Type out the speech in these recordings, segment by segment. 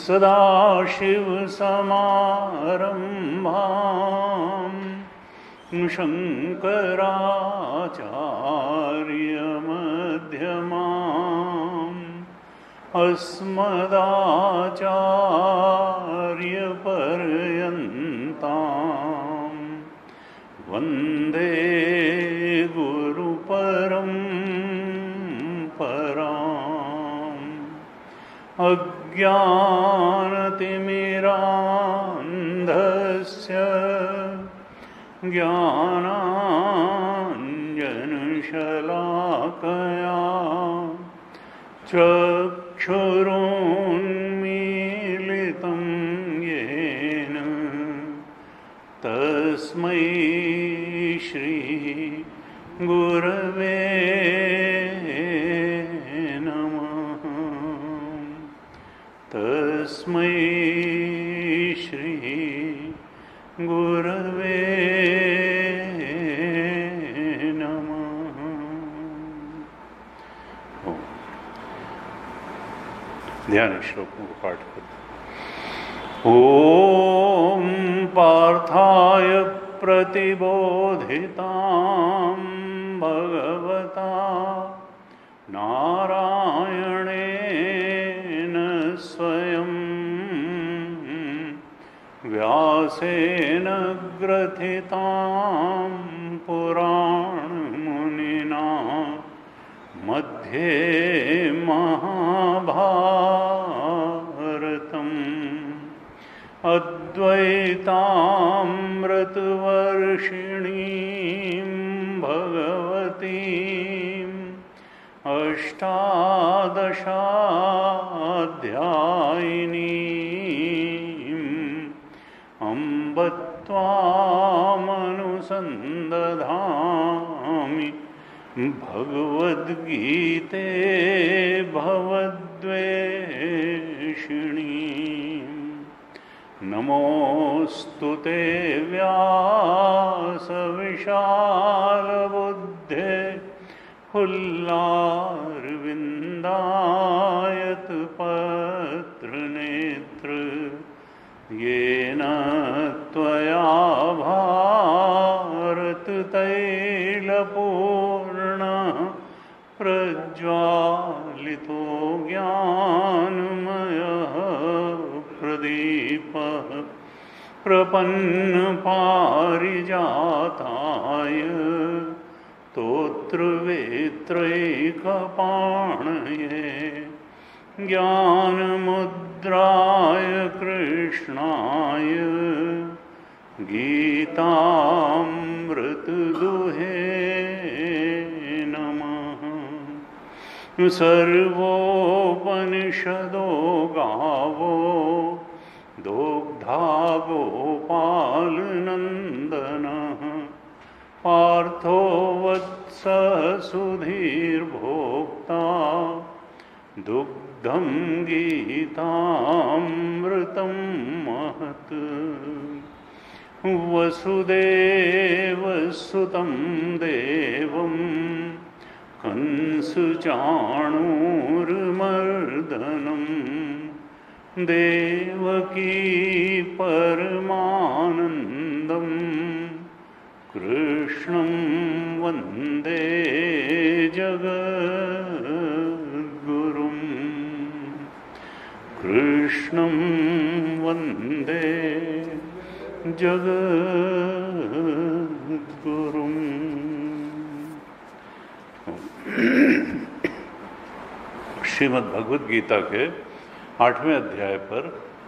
सदाशिवसमारम्भां शङ्कराचार्यमध्यमाम् अस्मदाचार्यपर्यन्तां वन्दे गुरुपरम्पराम्। अज्ञानतिमिरान्धस्य ज्ञानाञ्जनशलाकया चक्षुरुन्मीलितं येन तस्मै श्री गुरवे नमः। तस्मै श्री गुरवे नमः। ध्यान श्लोक को पाठ करो। ओम पार्थाय प्रतिबोधितां भगवता नारायणेन स्वयं व्यासेन ग्रथितां पुराणमुनिना मध्ये महाभारतम् अद्वैतामृतवर्षिणीं भगवतीम् अष्टादशाध्यायिनीम् अम्ब त्वामनुसन्दधामि भगवद्गीते भवद्वेषिणीम्। नमोऽस्तु ते व्यासविशालबुद्धे फुल्लारविन्दायतपत्रनेत्र येन त्वया भारततैलपूर्णः प्रज्वालितो ज्ञानमयः प्रदीपः प्रपन्नपारिजाताय स्तोत्रवेत्रैकपाणये ज्ञानमुद्राय कृष्णाय गीतामृतदुहे नमः। सर्वोपनिषदो गावो दोग्धा गोपालनन्दनः पार्थो वत्सः सुधीर्भोक्ता दुग्धं गीतामृतं महत् वसुदेवसुतं देवं कंसचाणूरमर्दनं देवकी परमानन्दं कृष्णं वन्दे जगद्गुरुं कृष्णं वन्दे जगद्गुरुं। श्रीमद् भगवद गीता के 8वें अध्याय पर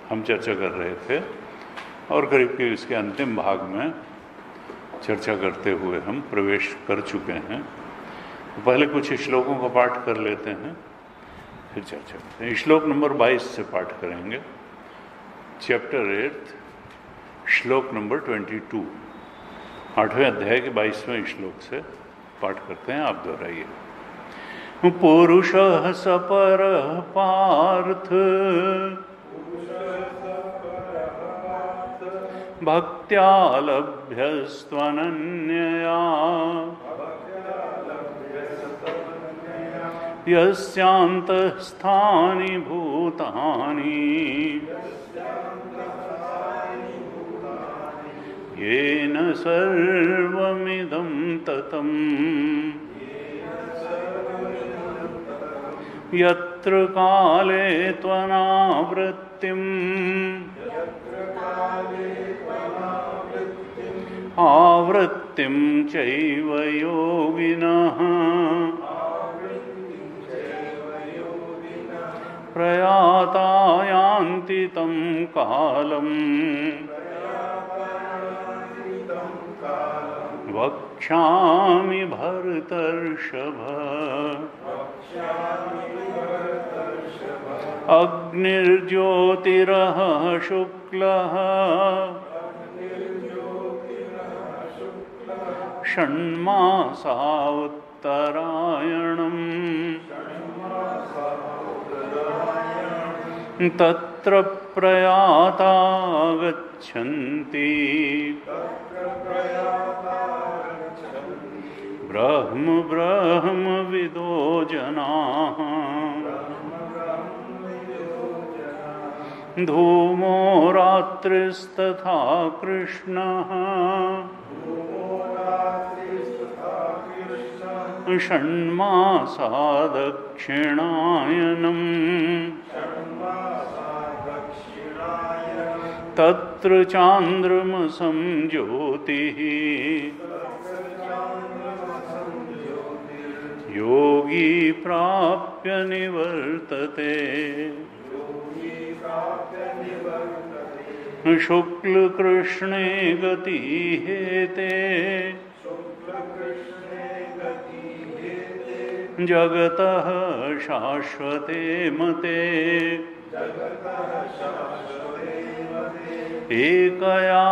हम चर्चा कर रहे थे और करीब के इसके अंतिम भाग में चर्चा करते हुए हम प्रवेश कर चुके हैं। तो पहले कुछ श्लोकों का पाठ कर लेते हैं, फिर चर्चा करते हैं। श्लोक नंबर 22 से पाठ करेंगे। चैप्टर 8 श्लोक नंबर 22, 8वें अध्याय के 22वें श्लोक से पाठ करते हैं। आप दोहराइए। पुरुषः सपरः पार्थ भक्त्या लभ्यस्त्वनन्यया यस्यान्तःस्थानि भूतानि येन सर्वमिदं ततं यत्र काले त्वनावृत्तिम् आवृत्तिं चैव योगिनः प्रयाता यान्ति तं कालम् वक्ष्यामि भरतर्षभ अग्निर्ज्योतिरः शुक्लः षण्मासा उत्तरायणम् तत्र प्रयाता गच्छन्ति ब्रह्म ब्रह्मविदो जनाः धूमो रात्रिस्तथा कृष्णः षण्मासा दक्षिणायनम् तत्र चान्द्रमसं ज्योतिः योगी प्राप्य निवर्तते शुक्लकृष्णे गतिहेते जगतः शाश्वते मते एकया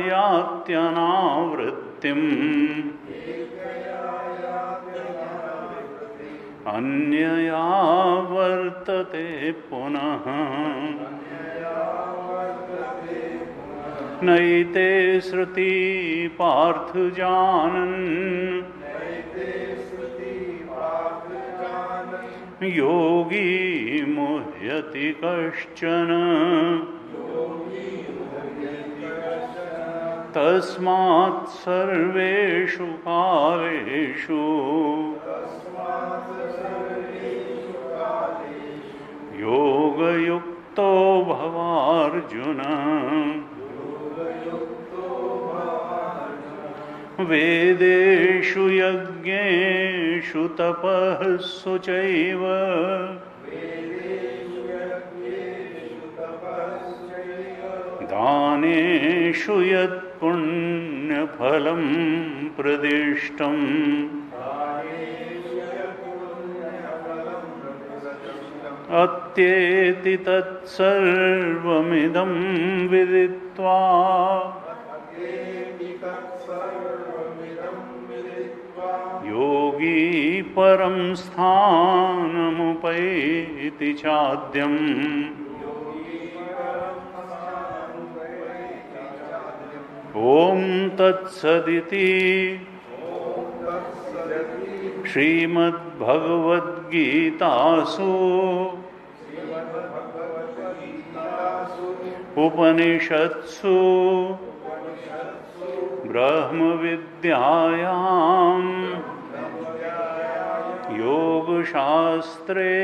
यात्यनावृत्तिम् अन्यया वर्तते पुनः नैते श्रुति पार्थ जानन् योगी मुह्यति कश्चन तस्मात् सर्वेषु कालेषु योगयुक्तो भवार्जुन वेदेषु यज्ञेषु तपःसु चैव दानेषु यत्पुण्यफलं प्रदिष्टम् अत्येति तत्सर्वमिदं विदित्वा योगी परं स्थानमुपैति चाद्यम् ॐ तत्सदिति श्रीमद्भगवद्गीतासु उपनिषत्सु ब्रह्मविद्यायां योगशास्त्रे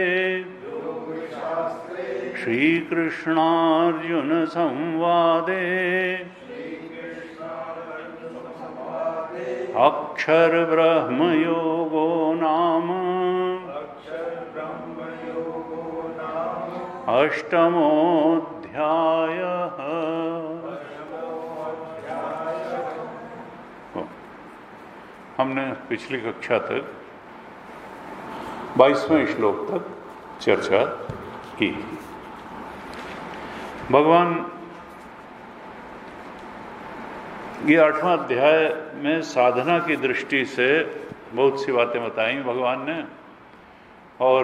श्रीकृष्णार्जुनसंवादे अक्षरब्रह्मयोगो नाम अष्टमोऽध्यायः। हमने पिछली कक्षा तक 22वें श्लोक तक चर्चा की। भगवान ये 8वां अध्याय में साधना की दृष्टि से बहुत सी बातें बताई भगवान ने, और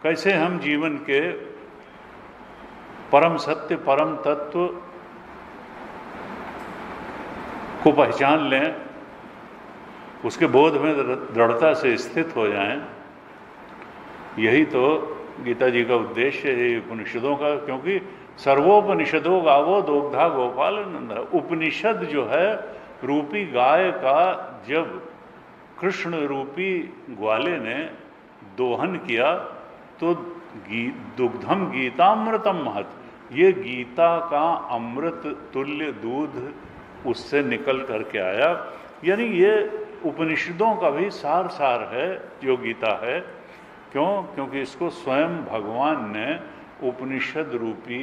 कैसे हम जीवन के परम सत्य परम तत्व को पहचान लें, उसके बोध में दृढ़ता से स्थित हो जाएं। यही तो गीता जी का उद्देश्य है उपनिषदों का, क्योंकि सर्वोपनिषदों गावो दोग्धा गोपाल नंद। उपनिषद जो है रूपी गाय का जब कृष्ण रूपी ग्वाले ने दोहन किया तो दुग्धम गीतामृतम महत, ये गीता का अमृत तुल्य दूध उससे निकल करके आया। यानी ये उपनिषदों का भी सार सार है जो गीता है। क्यों? क्योंकि इसको स्वयं भगवान ने उपनिषद रूपी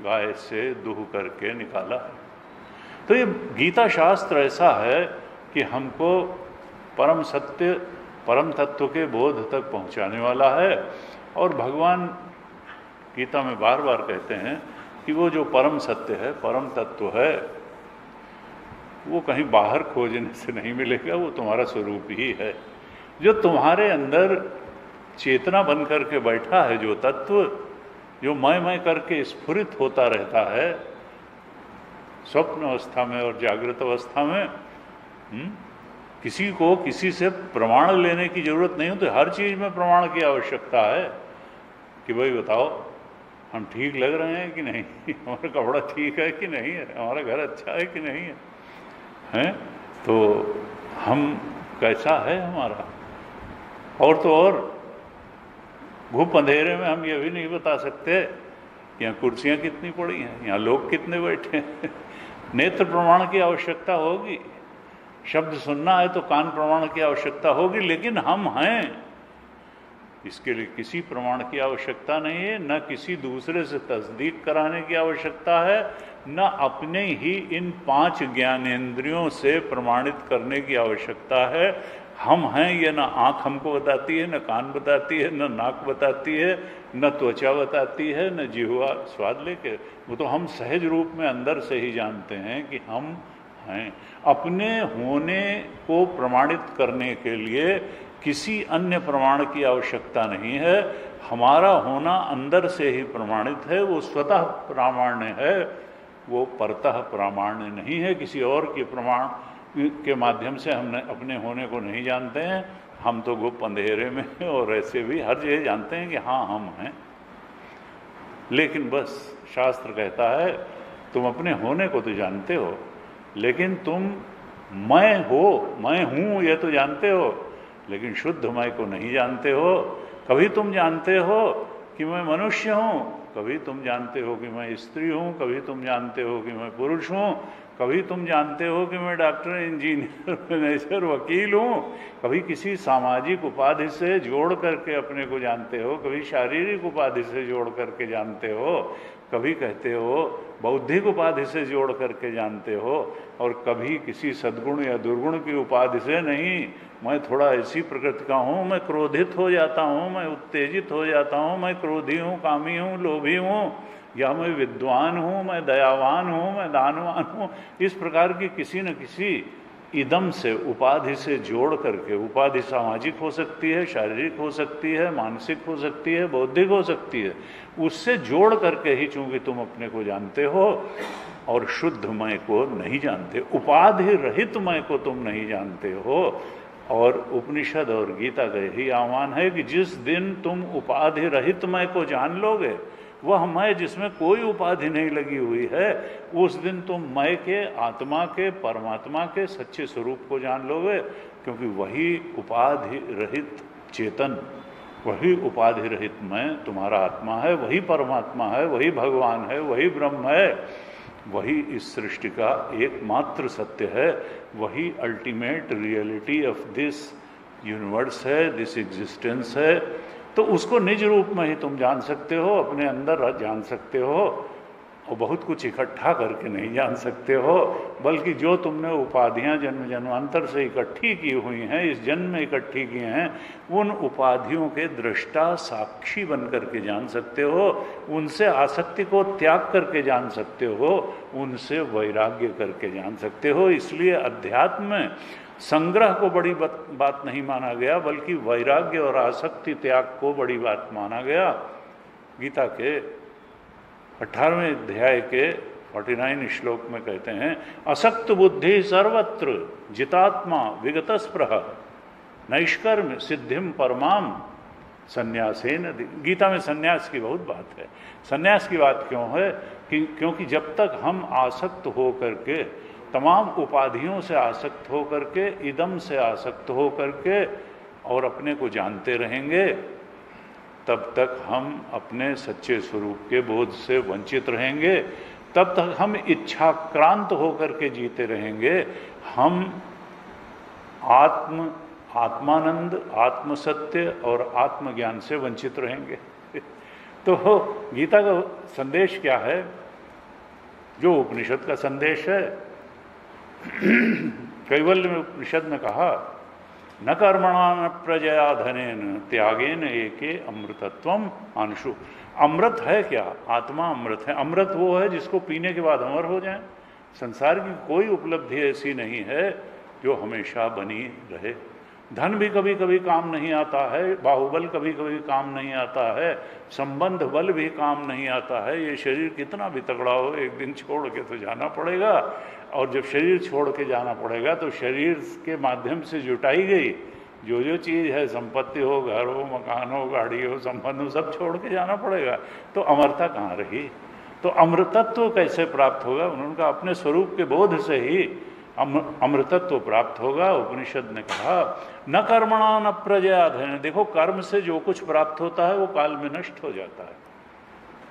गाय से दुह करके निकाला है। तो ये गीता शास्त्र ऐसा है कि हमको परम सत्य परम तत्व के बोध तक पहुंचाने वाला है। और भगवान गीता में बार बार कहते हैं कि वो जो परम सत्य है परम तत्व है वो कहीं बाहर खोजने से नहीं मिलेगा, वो तुम्हारा स्वरूप ही है। जो तुम्हारे अंदर चेतना बन करके बैठा है, जो तत्व जो मैं करके स्फुरित होता रहता है स्वप्न अवस्था में और जागृत अवस्था में, किसी को किसी से प्रमाण लेने की जरूरत नहीं होती। हर चीज में प्रमाण की आवश्यकता है कि भाई बताओ हम ठीक लग रहे हैं कि नहीं, हमारा कपड़ा ठीक है कि नहीं है, हमारा घर अच्छा है कि नहीं है, हैं? तो हम कैसा है हमारा। और तो और घुप अंधेरे में हम ये भी नहीं बता सकते कि यहाँ कुर्सियाँ कितनी पड़ी हैं, यहाँ लोग कितने बैठे हैं। नेत्र प्रमाण की आवश्यकता होगी, शब्द सुनना है तो कान प्रमाण की आवश्यकता होगी, लेकिन हम हैं इसके लिए किसी प्रमाण की आवश्यकता नहीं है, न किसी दूसरे से तस्दीक कराने की आवश्यकता है, न अपने ही इन 5 ज्ञानेंद्रियों से प्रमाणित करने की आवश्यकता है। हम हैं ये न आँख हमको बताती है, न कान बताती है, न नाक बताती है, न त्वचा बताती है, न जिह्वा स्वाद लेके, वो तो हम सहज रूप में अंदर से ही जानते हैं कि हम हैं। अपने होने को प्रमाणित करने के लिए किसी अन्य प्रमाण की आवश्यकता नहीं है। हमारा होना अंदर से ही प्रमाणित है, वो स्वतः प्रामाण्य है, वो परतः प्रामाण्य नहीं है। किसी और के प्रमाण के माध्यम से हम अपने होने को नहीं जानते हैं। हम तो गुप्त अंधेरे में और ऐसे भी हर जगह जानते हैं कि हाँ हम हैं, लेकिन बस शास्त्र कहता है तुम अपने होने को तो जानते हो, लेकिन तुम मैं हो, मैं हूँ ये तो जानते हो, लेकिन शुद्ध मैं को नहीं जानते हो। कभी तुम जानते हो कि मैं मनुष्य हूँ, कभी तुम जानते हो कि मैं स्त्री हूँ, कभी तुम जानते हो कि मैं पुरुष हूँ, कभी तुम जानते हो कि मैं डॉक्टर, इंजीनियर, मैनेजर, वकील हूँ, कभी किसी सामाजिक उपाधि से जोड़ करके अपने को जानते हो, कभी शारीरिक उपाधि से जोड़ करके जानते हो, कभी कहते हो बौद्धिक उपाधि से जोड़ करके जानते हो, और कभी किसी सद्गुण या दुर्गुण की उपाधि से नहीं। मैं थोड़ा ऐसी प्रकृति का हूँ, मैं क्रोधित हो जाता हूँ, मैं उत्तेजित हो जाता हूँ, मैं क्रोधी हूँ, कामी हूँ, लोभी हूँ, या मैं विद्वान हूँ, मैं दयावान हूँ, मैं दानवान हूँ। इस प्रकार की किसी न किसी इदम से, उपाधि से जोड़ करके, उपाधि सामाजिक हो सकती है, शारीरिक हो सकती है, मानसिक हो सकती है, बौद्धिक हो सकती है, उससे जोड़ करके ही चूंकि तुम अपने को जानते हो और शुद्ध मैं को नहीं जानते, उपाधि रहित मैं को तुम नहीं जानते हो। और उपनिषद और गीता का यही आह्वान है कि जिस दिन तुम उपाधि रहित मैं को जान लोगे, वह मैं जिसमें कोई उपाधि नहीं लगी हुई है, उस दिन तुम मैं के, आत्मा के, परमात्मा के सच्चे स्वरूप को जान लोगे। क्योंकि वही उपाधि रहित चेतन, वही उपाधि रहित मैं तुम्हारा आत्मा है, वही परमात्मा है, वही भगवान है, वही ब्रह्म है, वही इस सृष्टि का एकमात्र सत्य है, वही ultimate reality of this universe है, दिस एग्जिस्टेंस है। तो उसको निज रूप में ही तुम जान सकते हो, अपने अंदर जान सकते हो, और बहुत कुछ इकट्ठा करके नहीं जान सकते हो, बल्कि जो तुमने उपाधियां जन्म जन्मांतर से इकट्ठी की हुई हैं, इस जन्म में इकट्ठी की हैं, उन उपाधियों के दृष्टा साक्षी बन करके जान सकते हो, उनसे आसक्ति को त्याग करके जान सकते हो, उनसे वैराग्य करके जान सकते हो। इसलिए अध्यात्म में संग्रह को बड़ी बात नहीं माना गया, बल्कि वैराग्य और आसक्ति त्याग को बड़ी बात माना गया। गीता के 18वें अध्याय के 49 श्लोक में कहते हैं, असक्त बुद्धि सर्वत्र जितात्मा विगत स्पृह नैष्कर्म सिद्धिम परमाम संन्यासेन। गीता में संन्यास की बहुत बात है। संन्यास की बात क्यों है? क्योंकि जब तक हम आसक्त हो करके, तमाम उपाधियों से आसक्त हो करके, इदम से आसक्त हो करके और अपने को जानते रहेंगे, तब तक हम अपने सच्चे स्वरूप के बोध से वंचित रहेंगे, तब तक हम इच्छाक्रांत होकर के जीते रहेंगे, हम आत्मानंद, आत्मसत्य और आत्मज्ञान से वंचित रहेंगे। तो गीता का संदेश क्या है? जो उपनिषद का संदेश है। कैवल्य में उपनिषद ने कहा, न कर्मणा न प्रजया धनेन त्यागेन एके अमृतत्वम अंशु। अमृत है क्या? आत्मा अमृत है। अमृत वो है जिसको पीने के बाद अमर हो जाए। संसार की कोई उपलब्धि ऐसी नहीं है जो हमेशा बनी रहे। धन भी कभी कभी काम नहीं आता है, बाहुबल कभी कभी काम नहीं आता है, संबंध बल भी काम नहीं आता है। ये शरीर कितना भी तगड़ा हो, एक दिन छोड़ के तो जाना पड़ेगा, और जब शरीर छोड़ के जाना पड़ेगा तो शरीर के माध्यम से जुटाई गई जो चीज़ है, संपत्ति हो, घर हो, मकान हो, गाड़ी हो, संबंध हो, सब छोड़ के जाना पड़ेगा। तो अमरता कहाँ रही? तो अमृतत्व कैसे प्राप्त होगा? उन्होंने कहा अपने स्वरूप के बोध से ही अमृतत्व प्राप्त होगा। उपनिषद ने कहा, न कर्मणा न प्रजया धन। देखो, कर्म से जो कुछ प्राप्त होता है वो काल में नष्ट हो जाता है।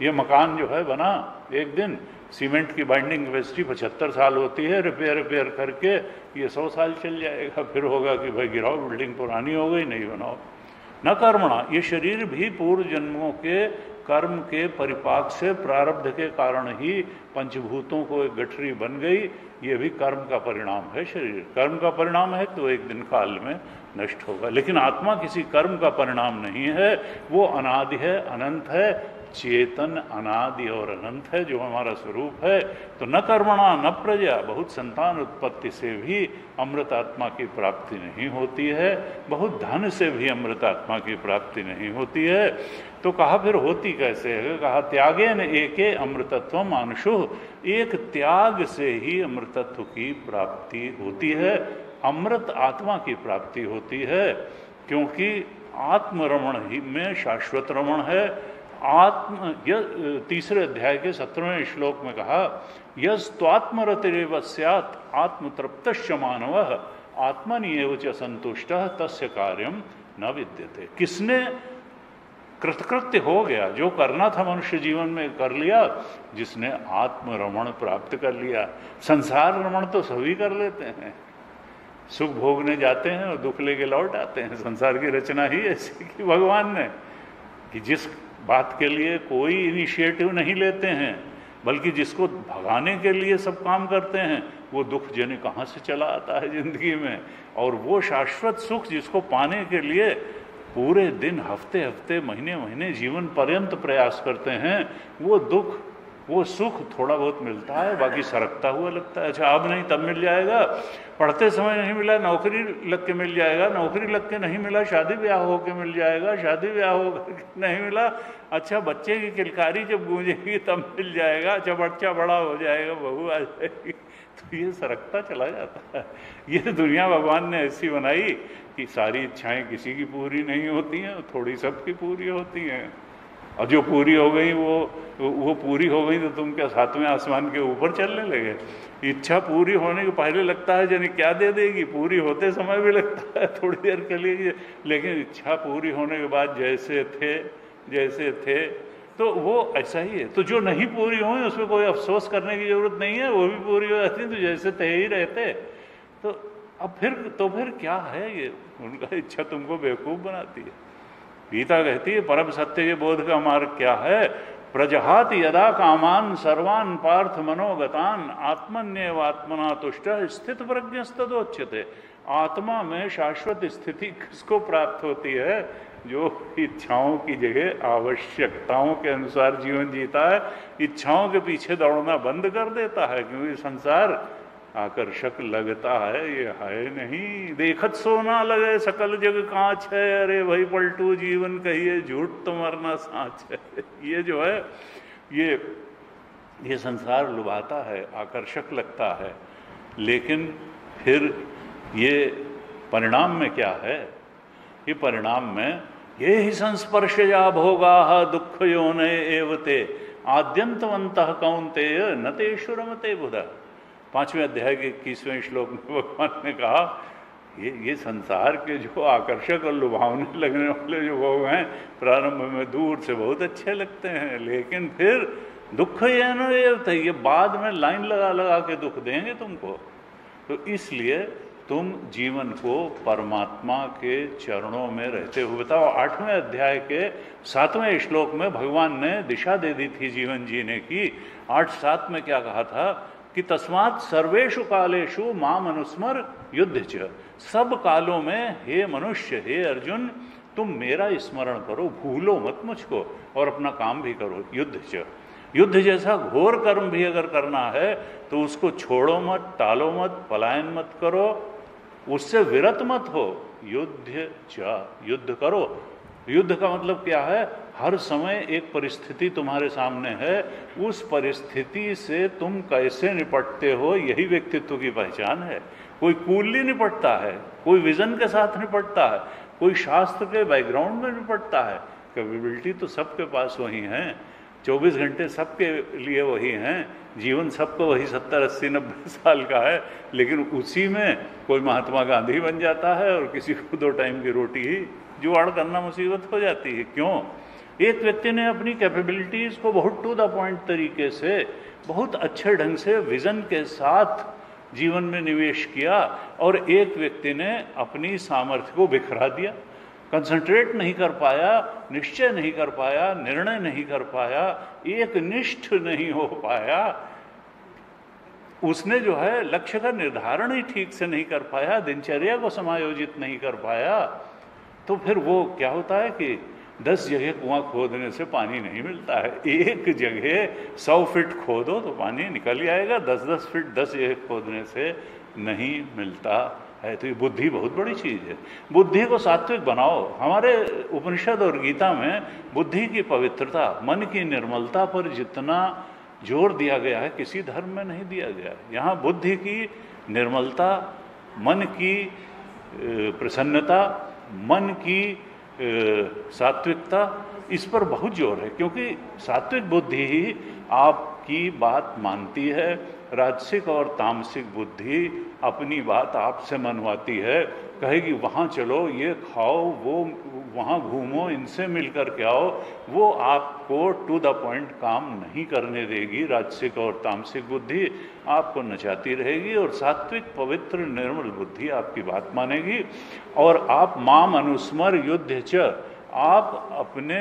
ये मकान जो है बना, एक दिन सीमेंट की बाइंडिंग कैपेसिटी 75 साल होती है, रिपेयर करके ये 100 साल चल जाएगा। फिर होगा कि भाई गिराओ, बिल्डिंग पुरानी हो गई, नहीं बनाओ। न कर्मणा, ये शरीर भी पूर्व जन्मों के कर्म के परिपाक से, प्रारब्ध के कारण ही पंचभूतों को एक गठरी बन गई। ये भी कर्म का परिणाम है। शरीर कर्म का परिणाम है तो एक दिन काल में नष्ट होगा। लेकिन आत्मा किसी कर्म का परिणाम नहीं है, वो अनादि है, अनंत है, चेतन अनादि और अनंत है, जो हमारा स्वरूप है। तो न कर्मणा न प्रजा, बहुत संतान उत्पत्ति से भी अमृत आत्मा की प्राप्ति नहीं होती है, बहुत धन से भी अमृत आत्मा की प्राप्ति नहीं होती है। तो कहा फिर होती कैसे है? कहा त्यागेन एके अमृतत्वम अंशु। एक त्याग से ही अमृतत्व की प्राप्ति होती है, अमृत आत्मा की प्राप्ति होती है। क्योंकि आत्मरमण ही में शाश्वत रमण है। तीसरे अध्याय के 17वें श्लोक में कहा, यस्त्वात्मरतिरेव स्यात् आत्मतृप्तश्च मानवः आत्मन्येव च संतुष्टः तस्य कार्यम न विद्यते। किसने कृतकृत्य हो गया, जो करना था मनुष्य जीवन में कर लिया, जिसने आत्मरमण प्राप्त कर लिया। संसार रमण तो सभी कर लेते हैं, सुख भोगने जाते हैं और दुख लेके लौट आते हैं। संसार की रचना ही ऐसी कि भगवान ने कि बात के लिए कोई इनिशिएटिव नहीं लेते हैं, बल्कि जिसको भगाने के लिए सब काम करते हैं, वो दुख जने कहाँ से चला आता है जिंदगी में। और वो शाश्वत सुख जिसको पाने के लिए पूरे दिन, हफ्ते हफ्ते, महीने महीने, जीवन पर्यंत प्रयास करते हैं, वो दुख, वो सुख थोड़ा बहुत मिलता है, बाकी सरकता हुआ लगता है। अच्छा अब नहीं तब मिल जाएगा, पढ़ते समय नहीं मिला नौकरी लग के मिल जाएगा, नौकरी लग के नहीं मिला शादी ब्याह हो के मिल जाएगा, शादी ब्याह हो के नहीं मिला, अच्छा बच्चे की किलकारी जब गूंजेगी तब मिल जाएगा, अच्छा बच्चा बड़ा हो जाएगा, बहू आ जाएगी, तो ये सरकता चला जाता है। ये दुनिया भगवान ने ऐसी बनाई कि सारी इच्छाएं किसी की पूरी नहीं होती हैं, थोड़ी सबकी पूरी होती हैं। और जो पूरी हो गई वो पूरी हो गई तो तुम क्या सातवें आसमान के ऊपर चलने लगे? इच्छा पूरी होने के पहले लगता है जाने क्या दे देगी, पूरी होते समय भी लगता है थोड़ी देर के लिए, लेकिन इच्छा पूरी होने के बाद जैसे थे तो वो ऐसा ही है। तो जो नहीं पूरी हुई उसमें कोई अफसोस करने की जरूरत नहीं है, वो भी पूरी हो जाती तो जैसे थे ही रहते। तो अब फिर क्या है ये? उनका इच्छा तुमको बेवकूफ़ बनाती है। गीता कहती है परम सत्य के बोध का मार्ग क्या है? प्रजहात यदा कामान सर्वान पार्थ मनोगतान आत्मन्येव आत्मना तुष्ट स्थित प्रज्ञस्तदोच्यते। आत्मा में शाश्वत स्थिति किसको प्राप्त होती है? जो इच्छाओं की जगह आवश्यकताओं के अनुसार जीवन जीता है, इच्छाओं के पीछे दौड़ना बंद कर देता है। क्योंकि संसार आकर्षक लगता है, ये है नहीं। देखत सोना लगे सकल जग कांच है, अरे भाई पलटू जीवन कहिए झूठ तो मरना साँच है। ये जो है ये संसार लुभाता है, आकर्षक लगता है, लेकिन फिर ये परिणाम में क्या है? ये परिणाम में ये ही संस्पर्शया भोगा दुख योने एवते आद्यंतवंतः कौन्तेय न तेषु रमते बुधा। 5वें अध्याय के 21वें श्लोक में भगवान ने कहा ये संसार के जो आकर्षक और लुभावने लगने वाले जो भोग हैं, प्रारंभ में दूर से बहुत अच्छे लगते हैं, लेकिन फिर दुख ये बाद में लाइन लगा लगा के दुख देंगे तुमको। तो इसलिए तुम जीवन को परमात्मा के चरणों में रहते हुए बताओ। 8वें अध्याय के 7वें श्लोक में भगवान ने दिशा दे दी थी जीवन जीने की। 8:7 में क्या कहा था कि तस्मात् सर्वेषु कालेषु माम अनुस्मर युद्ध च। सब कालों में हे मनुष्य, हे अर्जुन, तुम मेरा स्मरण करो, भूलो मत मुझको, और अपना काम भी करो। युद्ध च, युद्ध जैसा घोर कर्म भी अगर करना है तो उसको छोड़ो मत, टालो मत, पलायन मत करो, उससे विरत मत हो। युद्ध च, युद्ध करो। युद्ध का मतलब क्या है? हर समय एक परिस्थिति तुम्हारे सामने है, उस परिस्थिति से तुम कैसे निपटते हो, यही व्यक्तित्व की पहचान है। कोई कूलली निपटता है, कोई विजन के साथ निपटता है, कोई शास्त्र के बैकग्राउंड में निपटता है। कैपेबिलिटी तो सबके पास वही है, 24 घंटे सबके लिए वही हैं, जीवन सबको वही 70, 80, 90 साल का है, लेकिन उसी में कोई महात्मा गांधी बन जाता है और किसी को 2 टाइम की रोटी ही जुगाड़ करना मुसीबत हो जाती है। क्यों? एक व्यक्ति ने अपनी कैपेबिलिटीज़ को बहुत टू द पॉइंट तरीके से, बहुत अच्छे ढंग से विज़न के साथ जीवन में निवेश किया, और एक व्यक्ति ने अपनी सामर्थ्य को बिखरा दिया, कंसंट्रेट नहीं कर पाया, निश्चय नहीं कर पाया, निर्णय नहीं कर पाया, एक निष्ठ नहीं हो पाया। उसने जो है लक्ष्य का निर्धारण ही ठीक से नहीं कर पाया, दिनचर्या को समायोजित नहीं कर पाया। तो फिर वो क्या होता है कि 10 जगह कुआं खोदने से पानी नहीं मिलता है। एक जगह 100 फीट खोदो तो पानी निकल ही आएगा, 10-10 फीट 10 जगह खोदने से नहीं मिलता है। तो ये बुद्धि बहुत बड़ी चीज़ है। बुद्धि को सात्विक बनाओ। हमारे उपनिषद और गीता में बुद्धि की पवित्रता, मन की निर्मलता पर जितना जोर दिया गया है किसी धर्म में नहीं दिया गया है। यहाँ बुद्धि की निर्मलता, मन की प्रसन्नता, मन की सात्विकता, इस पर बहुत जोर है, क्योंकि सात्विक बुद्धि ही आपकी बात मानती है। राजसिक और तामसिक बुद्धि अपनी बात आपसे मनवाती है, कहेगी वहाँ चलो, ये खाओ, वो वहाँ घूमो, इनसे मिलकर के आओ। वो आपको टू द पॉइंट काम नहीं करने देगी। राजसिक और तामसिक बुद्धि आपको नचाती रहेगी, और सात्विक पवित्र निर्मल बुद्धि आपकी बात मानेगी। और आप माम अनुस्मर युद्ध च, आप अपने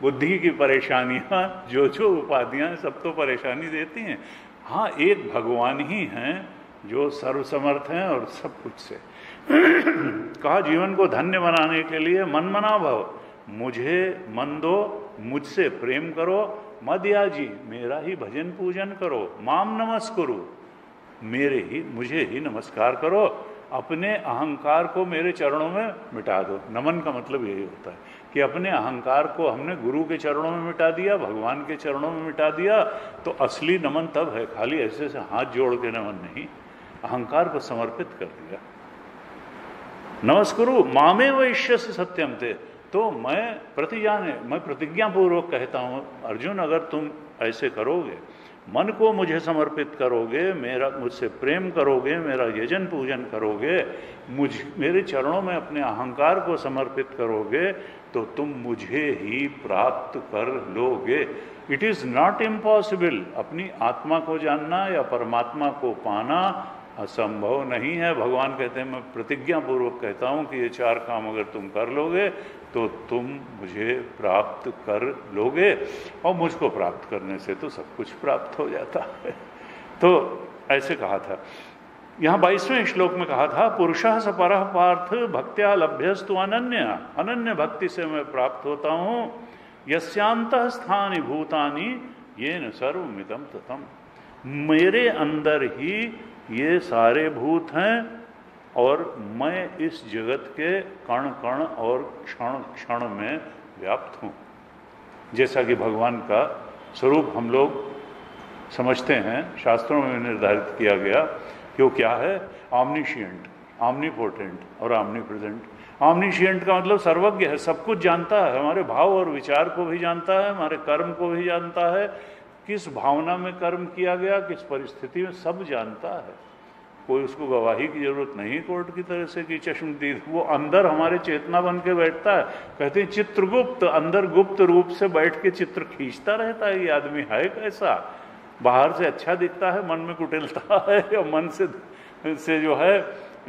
बुद्धि की परेशानियां, जो जो उपाधियां हैं, सब तो परेशानी देती हैं। हाँ, एक भगवान ही हैं जो सर्वसमर्थ हैं और सब कुछ से। कहा जीवन को धन्य बनाने के लिए मन मना भव, मुझे मन दो, मुझसे प्रेम करो, मदयाजी मेरा ही भजन पूजन करो, माम नमस्कुरु मुझे ही नमस्कार करो, अपने अहंकार को मेरे चरणों में मिटा दो। नमन का मतलब यही होता है कि अपने अहंकार को हमने गुरु के चरणों में मिटा दिया, भगवान के चरणों में मिटा दिया, तो असली नमन तब है, खाली ऐसे से हाथ जोड़ के नमन नहीं, अहंकार को समर्पित कर दिया। नमस्कुरु मामे वैश्यस्य सत्यम थे, तो मैं प्रतिज्ञा पूर्वक कहता हूं अर्जुन, अगर तुम ऐसे करोगे, मन को मुझे समर्पित करोगे, मुझसे प्रेम करोगे, मेरा यजन पूजन करोगे, मेरे चरणों में अपने अहंकार को समर्पित करोगे, तो तुम मुझे ही प्राप्त कर लोगे। It is not impossible. अपनी आत्मा को जानना या परमात्मा को पाना असंभव नहीं है। भगवान कहते हैं, मैं प्रतिज्ञा पूर्वक कहता हूं कि ये 4 काम अगर तुम कर लोगे तो तुम मुझे प्राप्त कर लोगे, और मुझको प्राप्त करने से तो सब कुछ प्राप्त हो जाता है। तो ऐसे कहा था। यहाँ 22वें श्लोक में कहा था, पुरुषः स परः पार्थ भक्त्या लभ्यस्तु अनन्य, अनन्य भक्ति से मैं प्राप्त होता हूँ, यस्यांतः स्थानि भूतानि येन सर्वमिदं ततम्, मेरे अंदर ही ये सारे भूत हैं और मैं इस जगत के कण कण और क्षण क्षण में व्याप्त हूँ। जैसा कि भगवान का स्वरूप हम लोग समझते हैं, शास्त्रों में निर्धारित किया गया कि वो क्या है, ऑमनिशिएंट, ऑमनीपोटेंट और ऑमनीप्रेजेंट। ऑमनिशिएंट का मतलब सर्वज्ञ है, सब कुछ जानता है, हमारे भाव और विचार को भी जानता है, हमारे कर्म को भी जानता है, किस भावना में कर्म किया गया, किस परिस्थिति में, सब जानता है। कोई उसको गवाही की जरूरत नहीं कोर्ट की तरह से कि चश्मदीद, वो अंदर हमारे चेतना बन के बैठता है। कहते हैं चित्रगुप्त, अंदर गुप्त रूप से बैठ के चित्र खींचता रहता है, ये आदमी है कैसा, बाहर से अच्छा दिखता है, मन में कुटिलता है, और मन से जो है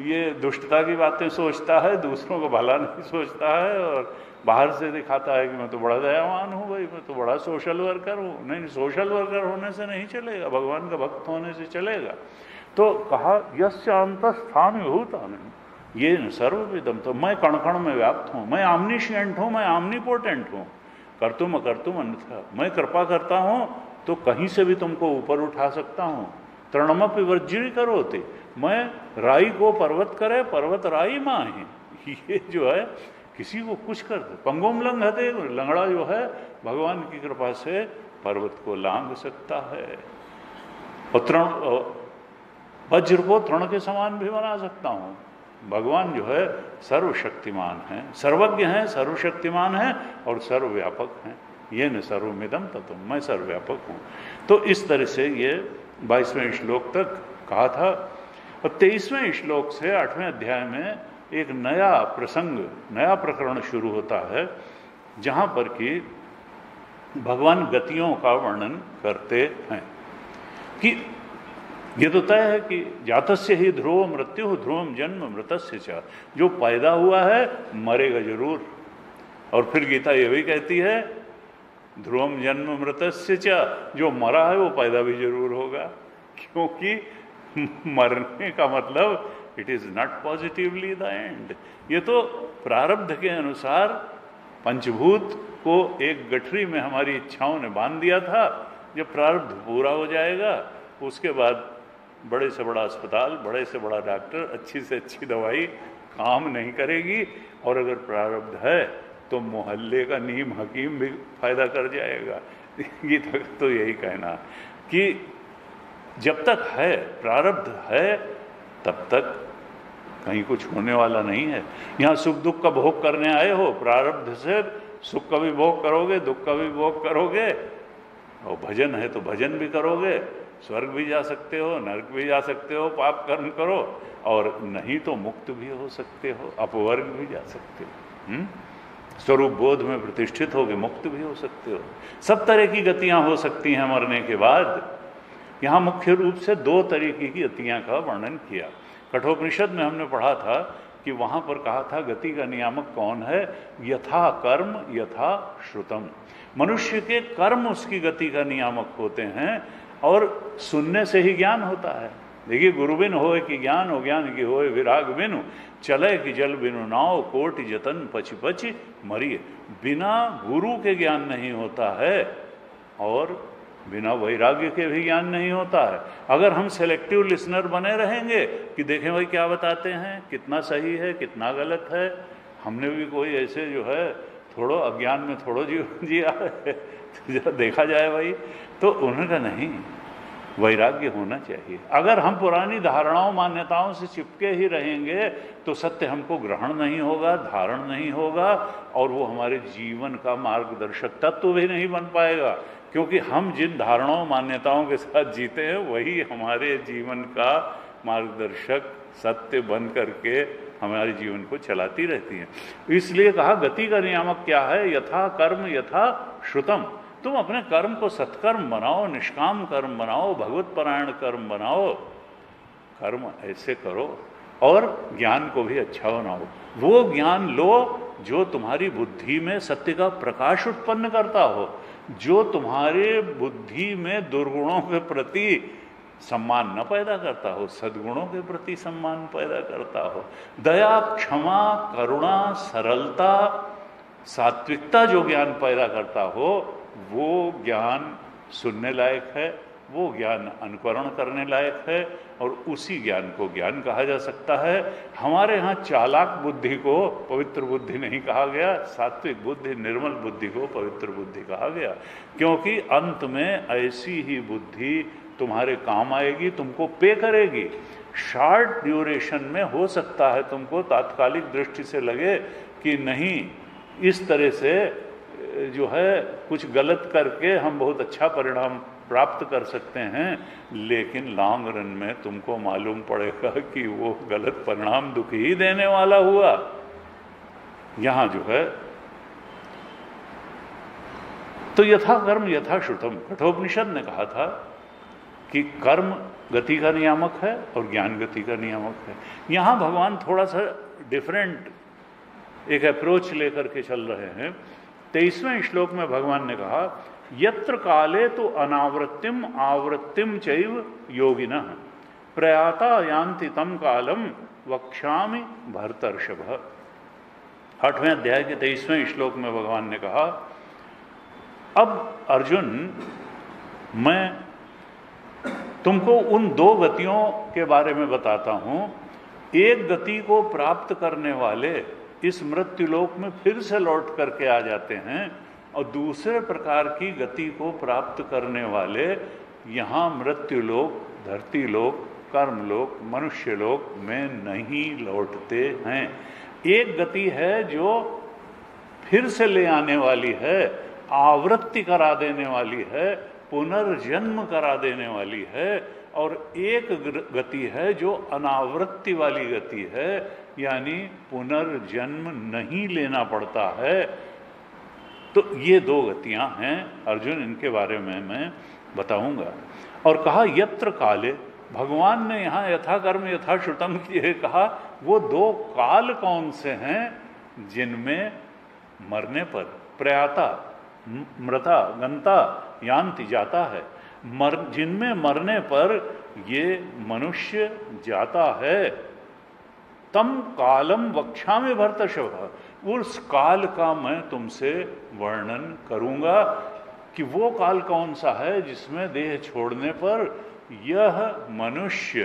ये दुष्टता की बातें सोचता है, दूसरों को भला नहीं सोचता है, और बाहर से दिखाता है कि मैं तो बड़ा दयावान हूँ भाई, मैं तो बड़ा सोशल वर्कर हूँ। नहीं, सोशल वर्कर होने से नहीं चलेगा, भगवान का भक्त होने से चलेगा। तो कहा यस्य अंतस्थानि भूतानि येन सर्वविदं, तो मैं कण कण में व्याप्त हूँ, मैं ऑमनिशिएंट हूँ, मैं ऑमनीपोटेंट हूँ, कर्तुम अकर्तुम अन्यथा, मैं कृपा करता हूँ तो कहीं से भी तुमको ऊपर उठा सकता हूँ। तृणमपि वज्री करोति, मैं राई को पर्वत करे, पर्वत राई माहि, ये जो है किसी को कुछ कर दे। पंगुम लंघते, लंगड़ा जो है भगवान की कृपा से पर्वत को लांघ सकता है, और वज्र को तृण के समान भी बना सकता हूँ। भगवान जो है सर्वशक्तिमान है, सर्वज्ञ हैं, सर्वशक्तिमान हैं और सर्वव्यापक हैं। ये न सर्वमिदं ततम्, मैं सर्वव्यापक हूँ। तो इस तरह से ये 22वें श्लोक तक कहा था। और 23वें श्लोक से 8वें अध्याय में एक नया प्रसंग, नया प्रकरण शुरू होता है, जहाँ पर कि भगवान गतियों का वर्णन करते हैं कि ये तो तय है कि जातस्य ही ध्रुव मृत्यु ध्रुवम जन्म मृतस्य च, जो पैदा हुआ है मरेगा जरूर। और फिर गीता ये भी कहती है ध्रुवम जन्म मृतस्य च, जो मरा है वो पैदा भी जरूर होगा, क्योंकि मरने का मतलब it is not positively the end. ये तो प्रारब्ध के अनुसार पंचभूत को एक गठरी में हमारी इच्छाओं ने बांध दिया था। जब प्रारब्ध पूरा हो जाएगा उसके बाद बड़े से बड़ा अस्पताल, बड़े से बड़ा डॉक्टर, अच्छी से अच्छी दवाई काम नहीं करेगी। और अगर प्रारब्ध है तो मोहल्ले का नीम हकीम भी फायदा कर जाएगा। गीता का तो यही कहना कि जब तक है, प्रारब्ध है, तब तक कहीं कुछ होने वाला नहीं है। यहाँ सुख दुख का भोग करने आए हो, प्रारब्ध से सुख का भी भोग करोगे, दुख का भी भोग करोगे, और भजन है तो भजन भी करोगे, स्वर्ग भी जा सकते हो, नरक भी जा सकते हो, पाप कर्म करो, और नहीं तो मुक्त भी हो सकते हो, अपवर्ग भी जा सकते हो, स्वरूप बोध में प्रतिष्ठित होगे मुक्त भी हो सकते हो। सब तरह की गतियां हो सकती हैं मरने के बाद। यहाँ मुख्य रूप से 2 तरीके की गतियां का वर्णन किया। कठोपनिषद में हमने पढ़ा था कि वहाँ पर कहा था गति का नियामक कौन है, यथा कर्म यथा श्रुतम। मनुष्य के कर्म उसकी गति का नियामक होते हैं, और सुनने से ही ज्ञान होता है। देखिए, गुरु बिन होए कि ज्ञान, हो ज्ञान की होए विराग बिनु, चले कि जल बिनु नाव, कोटि जतन पछि पछि मरिए। बिना गुरु के ज्ञान नहीं होता है, और बिना वैराग्य के भी ज्ञान नहीं होता है। अगर हम सेलेक्टिव लिसनर बने रहेंगे कि देखें भाई क्या बताते हैं, कितना सही है कितना गलत है, हमने भी कोई ऐसे जो है थोड़ो अज्ञान में थोड़ो जीवन जिया है तो जरा देखा जाए भाई, तो उनका नहीं, वैराग्य होना चाहिए। अगर हम पुरानी धारणाओं मान्यताओं से चिपके ही रहेंगे तो सत्य हमको ग्रहण नहीं होगा, धारण नहीं होगा, और वो हमारे जीवन का मार्गदर्शक तत्व भी नहीं बन पाएगा, क्योंकि हम जिन धारणाओं मान्यताओं के साथ जीते हैं वही हमारे जीवन का मार्गदर्शक सत्य बन करके हमारे जीवन को चलाती रहती है। इसलिए कहा गति का नियामक क्या है, यथा कर्म यथा श्रुतम। तुम अपने कर्म को सत्कर्म बनाओ, निष्काम कर्म बनाओ, भगवत परायण कर्म बनाओ, कर्म ऐसे करो, और ज्ञान को भी अच्छा बनाओ। वो ज्ञान लो जो तुम्हारी बुद्धि में सत्य का प्रकाश उत्पन्न करता हो, जो तुम्हारे बुद्धि में दुर्गुणों के प्रति सम्मान न पैदा करता हो, सद्गुणों के प्रति सम्मान पैदा करता हो। दया, क्षमा, करुणा, सरलता, सात्विकता जो ज्ञान पैदा करता हो, वो ज्ञान सुनने लायक है, वो ज्ञान अनुकरण करने लायक है, और उसी ज्ञान को ज्ञान कहा जा सकता है। हमारे यहाँ चालाक बुद्धि को पवित्र बुद्धि नहीं कहा गया, सात्विक बुद्धि, निर्मल बुद्धि को पवित्र बुद्धि कहा गया, क्योंकि अंत में ऐसी ही बुद्धि तुम्हारे काम आएगी, तुमको पे करेगी। शॉर्ट ड्यूरेशन में हो सकता है तुमको तात्कालिक दृष्टि से लगे कि नहीं, इस तरह से जो है कुछ गलत करके हम बहुत अच्छा परिणाम प्राप्त कर सकते हैं, लेकिन लॉन्ग रन में तुमको मालूम पड़ेगा कि वो गलत परिणाम दुख ही देने वाला हुआ। यहां जो है तो यथा कर्म यथा श्रुतम, कठोपनिषद ने कहा था कि कर्म गति का नियामक है और ज्ञान गति का नियामक है। यहां भगवान थोड़ा सा डिफरेंट एक अप्रोच लेकर के चल रहे हैं। 23वें श्लोक में भगवान ने कहा, यत्र काले तो अनावृत्तिम आवृत्तिम चैव योगिनः प्रयाता यान्ति तम कालम वक्ष्यामि भरतर्षभ। 8वें अध्याय के 23वें श्लोक में भगवान ने कहा, अब अर्जुन मैं तुमको उन दो गतियों के बारे में बताता हूं। एक गति को प्राप्त करने वाले इस मृत्युलोक में फिर से लौट करके आ जाते हैं, और दूसरे प्रकार की गति को प्राप्त करने वाले यहाँ मृत्युलोक, धरतीलोक, कर्मलोक, मनुष्यलोक में नहीं लौटते हैं। एक गति है जो फिर से ले आने वाली है, आवृत्ति करा देने वाली है, पुनर्जन्म करा देने वाली है, और एक गति है जो अनावृत्ति वाली गति है, यानी पुनर्जन्म नहीं लेना पड़ता है। तो ये दो गतियां हैं अर्जुन, इनके बारे में मैं बताऊंगा। और कहा यत्र काले, भगवान ने यहाँ यथा कर्म यथा श्रुतम किए कहा, वो दो काल कौन से हैं जिनमें मरने पर प्रयाता, मृता, गंता, यान्ति जाता है, जिनमें मरने पर ये मनुष्य जाता है। तम कालम वक्ष्यामि भरतर्षभ, उस काल का मैं तुमसे वर्णन करूंगा कि वो काल कौन सा है जिसमें देह छोड़ने पर यह मनुष्य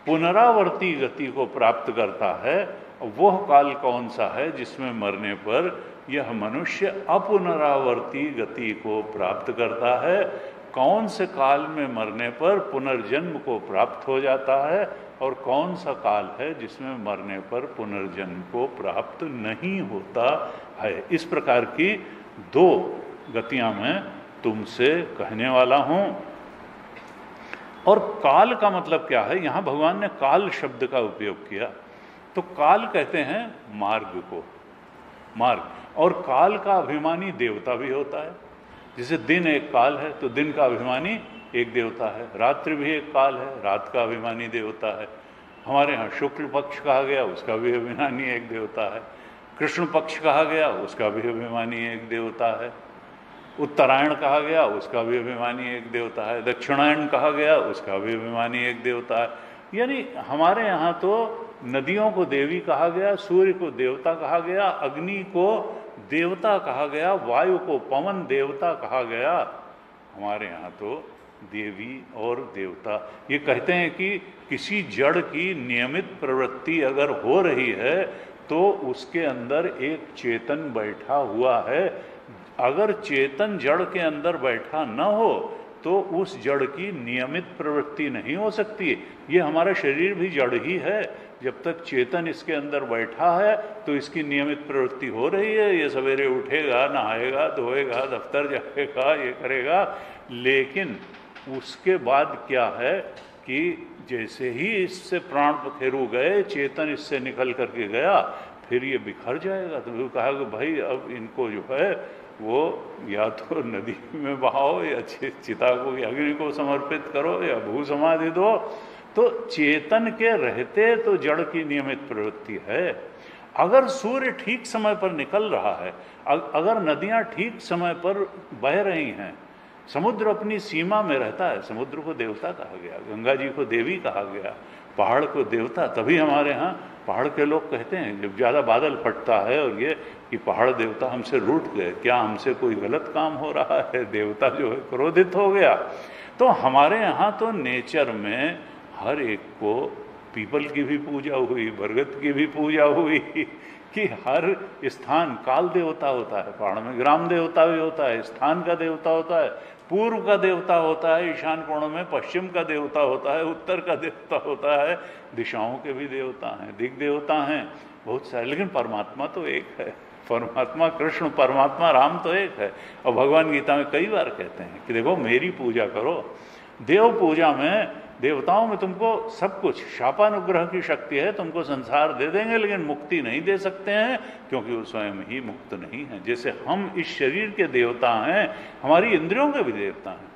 पुनरावर्ती गति को प्राप्त करता है, वह काल कौन सा है जिसमें मरने पर यह मनुष्य अपुनरावर्ती गति को प्राप्त करता है। कौन से काल में मरने पर पुनर्जन्म को प्राप्त हो जाता है, और कौन सा काल है जिसमें मरने पर पुनर्जन्म को प्राप्त नहीं होता है। इस प्रकार की दो गतियां मैं तुमसे कहने वाला हूं। और काल का मतलब क्या है, यहां भगवान ने काल शब्द का उपयोग किया। तो काल कहते हैं मार्ग को, मार्ग, और काल का अभिमानी देवता भी होता है। जैसे दिन एक काल है तो दिन का अभिमानी एक देवता है, रात्रि भी एक काल है, रात का अभिमानी देवता है। हमारे यहाँ शुक्ल पक्ष कहा गया, उसका भी अभिमानी एक देवता है। कृष्ण पक्ष कहा गया, उसका भी अभिमानी एक देवता है। उत्तरायण कहा गया, उसका भी अभिमानी एक देवता है। दक्षिणायन कहा गया, उसका भी अभिमानी एक देवता है। यानी हमारे यहाँ तो नदियों को देवी कहा गया, सूर्य को देवता कहा गया, अग्नि को देवता कहा गया, वायु को पवन देवता कहा गया। हमारे यहाँ तो देवी और देवता, ये कहते हैं कि किसी जड़ की नियमित प्रवृत्ति अगर हो रही है तो उसके अंदर एक चेतन बैठा हुआ है। अगर चेतन जड़ के अंदर बैठा न हो तो उस जड़ की नियमित प्रवृत्ति नहीं हो सकती। ये हमारा शरीर भी जड़ ही है, जब तक चेतन इसके अंदर बैठा है तो इसकी नियमित प्रवृत्ति हो रही है। ये सवेरे उठेगा, नहाएगा, धोएगा, दफ्तर जाएगा, ये करेगा। लेकिन उसके बाद क्या है कि जैसे ही इससे प्राण पखेरु गए, चेतन इससे निकल करके गया, फिर ये बिखर जाएगा। तो कहा कि भाई अब इनको जो है वो या तो नदी में बहाओ या चिता को या अग्नि को समर्पित करो या भू समाधि दो। तो चेतन के रहते तो जड़ की नियमित प्रवृत्ति है। अगर सूर्य ठीक समय पर निकल रहा है, अगर नदियां ठीक समय पर बह रही हैं, समुद्र अपनी सीमा में रहता है, समुद्र को देवता कहा गया, गंगा जी को देवी कहा गया, पहाड़ को देवता। तभी हमारे यहाँ पहाड़ के लोग कहते हैं जब ज़्यादा बादल फटता है और ये कि पहाड़ देवता हमसे रूठ गए, क्या हमसे कोई गलत काम हो रहा है, देवता जो है क्रोधित हो गया। तो हमारे यहाँ तो नेचर में हर एक को पीपल की भी पूजा हुई, बरगद की भी पूजा हुई कि हर स्थान काल देवता होता है। पहाड़ में ग्राम देवता भी होता है, स्थान का देवता होता है, पूर्व का देवता होता है, ईशान कोणों में पश्चिम का देवता होता है, उत्तर का देवता होता है, दिशाओं के भी देवता हैं, दिग देवता हैं, बहुत सारे। लेकिन परमात्मा तो एक है, परमात्मा कृष्ण, परमात्मा राम तो एक है। और भगवान गीता में कई बार कहते हैं कि देखो मेरी पूजा करो। देव पूजा में, देवताओं में तुमको सब कुछ, शापानुग्रह की शक्ति है, तुमको संसार दे देंगे लेकिन मुक्ति नहीं दे सकते हैं, क्योंकि वो स्वयं ही मुक्त नहीं है। जैसे हम इस शरीर के देवता हैं, हमारी इंद्रियों के भी देवता हैं।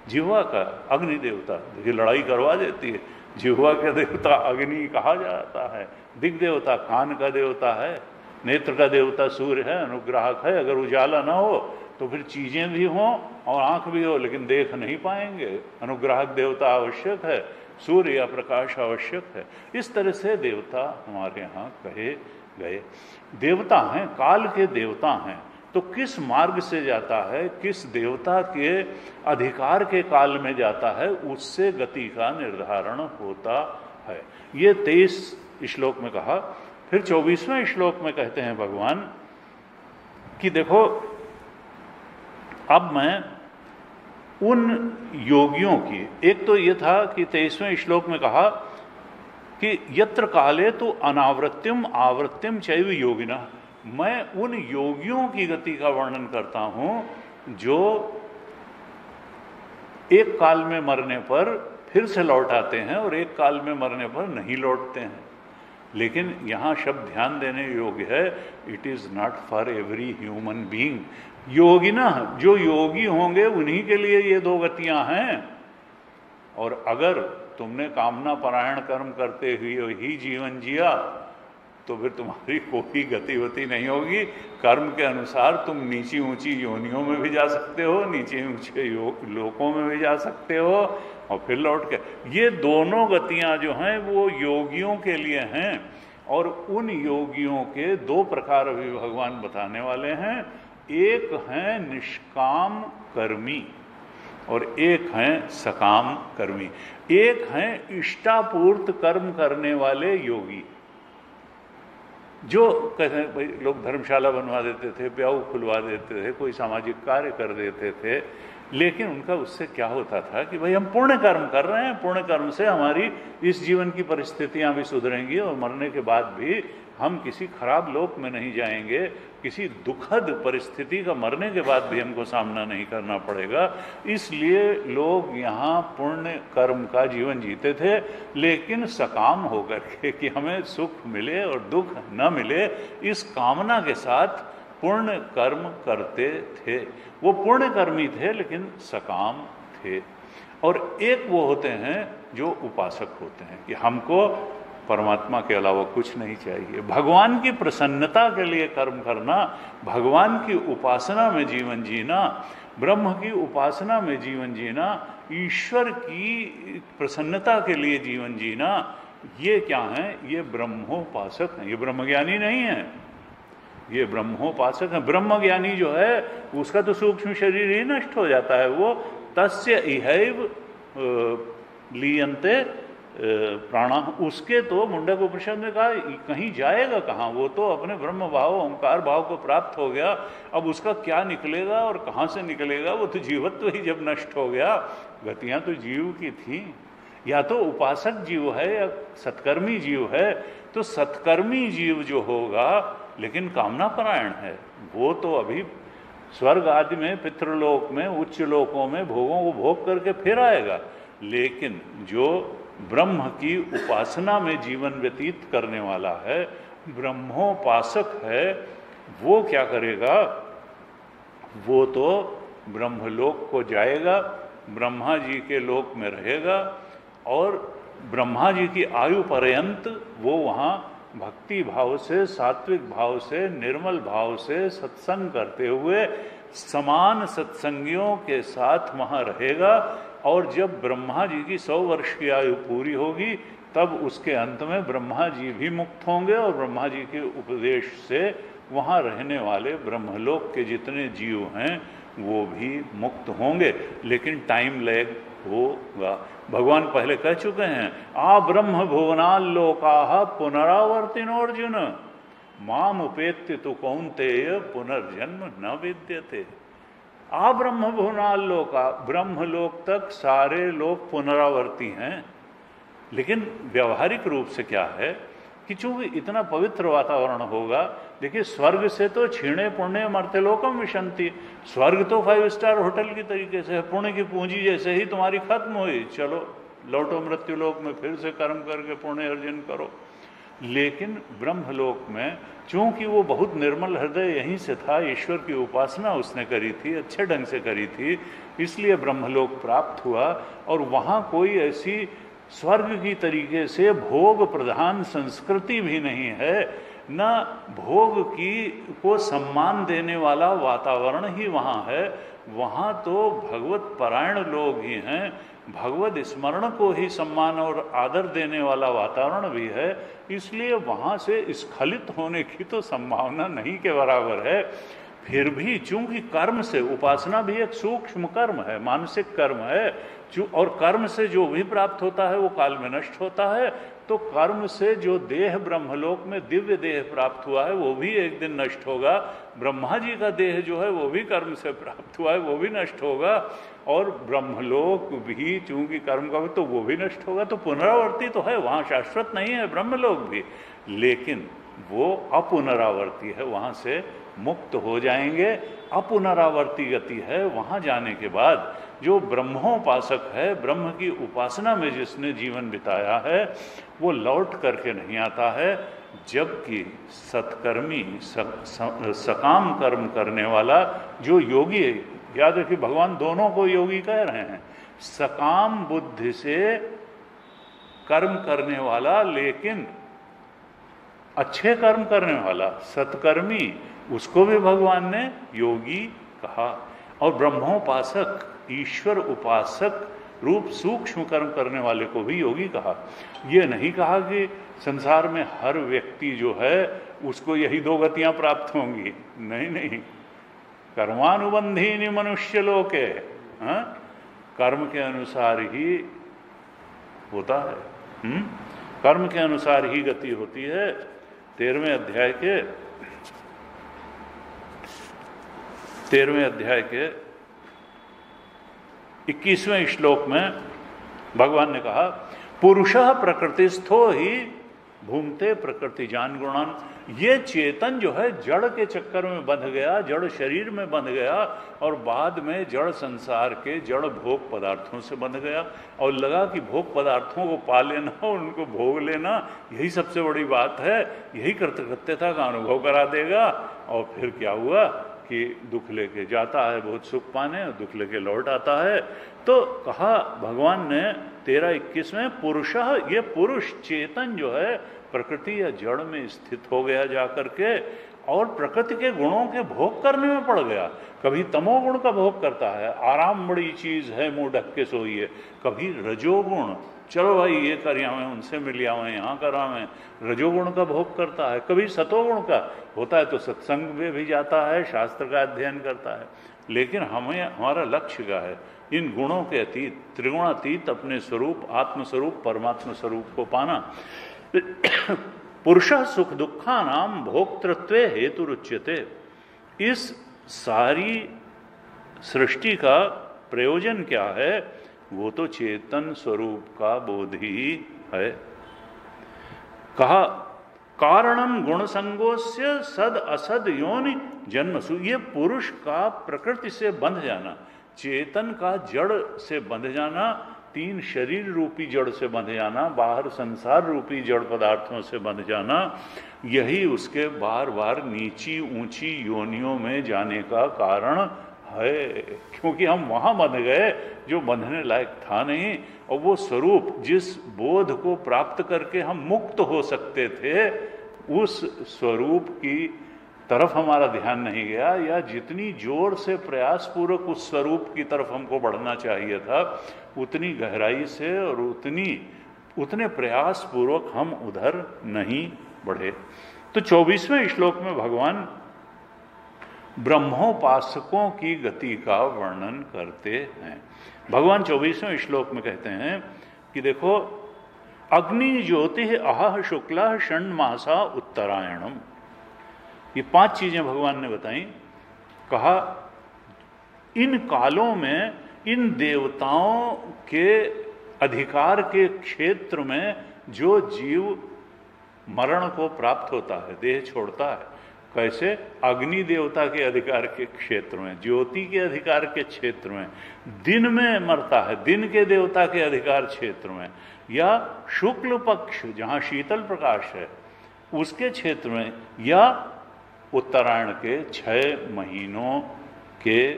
जिह्वा का अग्नि देवता, देखिए लड़ाई करवा देती है, जिह्वा का देवता अग्नि कहा जाता है। दिग देवता कान का देवता है, नेत्र का देवता सूर्य है, अनुग्राहक है। अगर उजाला ना हो तो फिर चीजें भी हों और आंख भी हो लेकिन देख नहीं पाएंगे। अनुग्राहक देवता आवश्यक है, सूर्य या प्रकाश आवश्यक है। इस तरह से देवता हमारे यहाँ कहे गए। देवता हैं, काल के देवता हैं। तो किस मार्ग से जाता है, किस देवता के अधिकार के काल में जाता है, उससे गति का निर्धारण होता है। ये 23 श्लोक में कहा। फिर 24वें श्लोक में कहते हैं भगवान कि देखो अब मैं उन योगियों की, एक तो ये था कि 23वें श्लोक में कहा कि यत्र काले तो अनावृत्तिम आवृत्तिम चैव योगिना, मैं उन योगियों की गति का वर्णन करता हूं जो एक काल में मरने पर फिर से लौट आते हैं और एक काल में मरने पर नहीं लौटते हैं। लेकिन यहाँ शब्द ध्यान देने योग्य है, it is not for every human being. योगिना, जो योगी होंगे उन्हीं के लिए ये दो गतियां हैं। और अगर तुमने कामना परायण कर्म करते हुए ही जीवन जिया तो फिर तुम्हारी कोई गतिवती नहीं होगी। कर्म के अनुसार तुम नीची ऊंची योनियों में भी जा सकते हो, नीचे ऊंचे लोकों में भी जा सकते हो और फिर लौट के। ये दोनों गतियां जो हैं वो योगियों के लिए हैं। और उन योगियों के दो प्रकार अभी भगवान बताने वाले हैं। एक है निष्काम कर्मी और एक है सकाम कर्मी। एक है इष्टापूर्त कर्म करने वाले योगी, जो कहते हैं भाई लोग धर्मशाला बनवा देते थे, ब्याह खुलवा देते थे, कोई सामाजिक कार्य कर देते थे, लेकिन उनका उससे क्या होता था कि भाई हम पुण्य कर्म कर रहे हैं, पुण्य कर्म से हमारी इस जीवन की परिस्थितियां भी सुधरेंगी और मरने के बाद भी हम किसी खराब लोक में नहीं जाएंगे, किसी दुखद परिस्थिति का मरने के बाद भी हमको सामना नहीं करना पड़ेगा। इसलिए लोग यहाँ पुण्य कर्म का जीवन जीते थे, लेकिन सकाम होकर के कि हमें सुख मिले और दुख न मिले, इस कामना के साथ पुण्य कर्म करते थे। वो पुण्य कर्मी थे लेकिन सकाम थे। और एक वो होते हैं जो उपासक होते हैं कि हमको परमात्मा के अलावा कुछ नहीं चाहिए, भगवान की प्रसन्नता के लिए कर्म करना, भगवान की उपासना में जीवन जीना, ब्रह्म की उपासना में जीवन जीना, ईश्वर की प्रसन्नता के लिए जीवन जीना, ये क्या है? ये ब्रह्मोपासक हैं, ये ब्रह्मज्ञानी नहीं है, ये ब्रह्मोपासक है। ब्रह्मज्ञानी जो है उसका तो सूक्ष्म शरीर ही नष्ट हो जाता है, वो तस्य इहैव लीयन्ते प्राणा, उसके तो मुंडक उपनिषद में कहा कहीं जाएगा कहाँ, वो तो अपने ब्रह्म भाव ओंकार भाव को प्राप्त हो गया। अब उसका क्या निकलेगा और कहाँ से निकलेगा? वो तो जीवत्व ही जब नष्ट हो गया, गतियाँ तो जीव की थी, या तो उपासक जीव है या सत्कर्मी जीव है। तो सत्कर्मी जीव जो होगा लेकिन कामना परायण है, वो तो अभी स्वर्ग आदि में, पितृलोक में, उच्च लोकों में भोगों को भोग करके फिर आएगा। लेकिन जो ब्रह्म की उपासना में जीवन व्यतीत करने वाला है, ब्रह्मोपासक है, वो क्या करेगा? वो तो ब्रह्मलोक को जाएगा, ब्रह्मा जी के लोक में रहेगा, और ब्रह्मा जी की आयु पर्यंत वो वहाँ भक्ति भाव से, सात्विक भाव से, निर्मल भाव से सत्संग करते हुए समान सत्संगियों के साथ वहाँ रहेगा। और जब ब्रह्मा जी की 100 वर्ष की आयु पूरी होगी तब उसके अंत में ब्रह्मा जी भी मुक्त होंगे, और ब्रह्मा जी के उपदेश से वहाँ रहने वाले ब्रह्मलोक के जितने जीव हैं वो भी मुक्त होंगे। लेकिन टाइम लैग होगा। भगवान पहले कह चुके हैं, आ ब्रह्म भुवनाल लोकाः पुनरावर्तिनोर्जुन माम उपेत्य तु कौन्तेय पुनर्जन्म न विद्यते। आ ब्रह्म भुवनाल लोका, ब्रह्मलोक तक सारे लोग पुनरावर्ती हैं। लेकिन व्यवहारिक रूप से क्या है कि चूंकि इतना पवित्र वातावरण होगा, देखिए स्वर्ग से तो क्षीणे पुण्य मर्त्य लोकम विशंति, स्वर्ग तो 5 स्टार होटल की तरीके से है, पुण्य की पूंजी जैसे ही तुम्हारी खत्म हुई, चलो लौटो मृत्यु लोक में, फिर से कर्म करके पुण्य अर्जन करो। लेकिन ब्रह्मलोक में चूंकि वो बहुत निर्मल हृदय यहीं से था, ईश्वर की उपासना उसने करी थी, अच्छे ढंग से करी थी, इसलिए ब्रह्मलोक प्राप्त हुआ। और वहाँ कोई ऐसी स्वर्ग की तरीके से भोग प्रधान संस्कृति भी नहीं है, न भोग की को सम्मान देने वाला वातावरण ही वहाँ है। वहाँ तो भगवत परायण लोग ही हैं, भगवत स्मरण को ही सम्मान और आदर देने वाला वातावरण भी है, इसलिए वहाँ से स्खलित होने की तो संभावना नहीं के बराबर है। फिर भी चूंकि कर्म से, उपासना भी एक सूक्ष्म कर्म है, मानसिक कर्म है, और कर्म से जो भी प्राप्त होता है वो काल में नष्ट होता है। तो कर्म से जो देह ब्रह्मलोक में दिव्य देह प्राप्त हुआ है वो भी एक दिन नष्ट होगा। ब्रह्मा जी का देह जो है वो भी कर्म से प्राप्त हुआ है, वो भी नष्ट होगा। और ब्रह्मलोक भी चूंकि कर्म का, तो वो भी नष्ट होगा। तो पुनरावर्ती तो है, वहाँ शाश्वत नहीं है ब्रह्मलोक भी, लेकिन वो अपुनरावर्ती है, वहाँ से मुक्त हो जाएंगे। अपुनरावर्ती गति है। वहाँ जाने के बाद जो ब्रह्मोपासक है, ब्रह्म की उपासना में जिसने जीवन बिताया है, वो लौट करके नहीं आता है। जबकि सत्कर्मी, सकाम कर्म करने वाला जो योगी है, याद रखिए भगवान दोनों को योगी कह रहे हैं, सकाम बुद्धि से कर्म करने वाला, लेकिन अच्छे कर्म करने वाला सत्कर्मी, उसको भी भगवान ने योगी कहा। और ब्रह्मोपासक, ईश्वर उपासक रूप सूक्ष्म कर्म करने वाले को भी योगी कहा। ये नहीं कहा कि संसार में हर व्यक्ति जो है उसको यही 2 गतियां प्राप्त होंगी, नहीं नहीं। कर्मानुबंधीनि मनुष्य लोके, कर्म के अनुसार ही होता है, कर्म के अनुसार ही गति होती है। 13वें अध्याय के 21वें श्लोक में भगवान ने कहा, पुरुषः प्रकृतिस्थो ही भूमते प्रकृति जान गुणान। ये चेतन जो है जड़ के चक्कर में बंध गया, जड़ शरीर में बंध गया, और बाद में जड़ संसार के जड़ भोग पदार्थों से बंध गया, और लगा कि भोग पदार्थों को पा लेना और उनको भोग लेना यही सबसे बड़ी बात है, यही कृतकृत्यता का अनुभव करा देगा। और फिर क्या हुआ कि दुख लेके जाता है बहुत सुख पाने, और दुख लेके लौट आता है। तो कहा भगवान ने 13-21 में, पुरुषः, ये पुरुष चेतन जो है प्रकृति या जड़ में स्थित हो गया जाकर के, और प्रकृति के गुणों के भोग करने में पड़ गया। कभी तमोगुण का भोग करता है, आराम बड़ी चीज है मुंह ढक के सोइए। कभी रजोगुण, चलो भाई ये कर आवें, उनसे मिल आवें, यहाँ करावें, रजोगुण का भोग करता है। कभी सतोगुण का होता है तो सत्संग में भी जाता है, शास्त्र का अध्ययन करता है। लेकिन हमारा लक्ष्य क्या है? इन गुणों के अतीत, त्रिगुणातीत अपने स्वरूप, आत्मस्वरूप, परमात्मा स्वरूप को पाना। पुरुष सुख दुखा नाम भोक्तृत्व हेतु रुच्यते। इस सारी सृष्टि का प्रयोजन क्या है? वो तो चेतन स्वरूप का बोध ही है। कहा कारणम गुण संगोस्य सद असद योनि जन्मसु। ये पुरुष का प्रकृति से बंध जाना, चेतन का जड़ से बंध जाना, तीन शरीर रूपी जड़ से बंध जाना, बाहर संसार रूपी जड़ पदार्थों से बंध जाना, यही उसके बार बार नीची ऊंची योनियों में जाने का कारण है। क्योंकि हम वहां बंध गए जो बंधने लायक था नहीं, और वो स्वरूप जिस बोध को प्राप्त करके हम मुक्त हो सकते थे, उस स्वरूप की तरफ हमारा ध्यान नहीं गया, या जितनी जोर से प्रयास पूर्वक उस स्वरूप की तरफ हमको बढ़ना चाहिए था, उतनी गहराई से और उतने प्रयास पूर्वक हम उधर नहीं बढ़े। तो 24वें श्लोक में भगवान ब्रह्मोपासकों की गति का वर्णन करते हैं। भगवान 24वें श्लोक में कहते हैं कि देखो, अग्नि ज्योति अह शुक्ला षण्मासा उत्तरायणम। ये 5 चीजें भगवान ने बताई। कहा इन कालों में इन देवताओं के अधिकार के क्षेत्र में जो जीव मरण को प्राप्त होता है, देह छोड़ता है, कैसे? अग्नि देवता के अधिकार के क्षेत्र में, ज्योति के अधिकार के क्षेत्र में, दिन में मरता है, दिन के देवता के अधिकार क्षेत्र में, या शुक्ल पक्ष जहां शीतल प्रकाश है उसके क्षेत्र में, या उत्तरायण के 6 महीनों के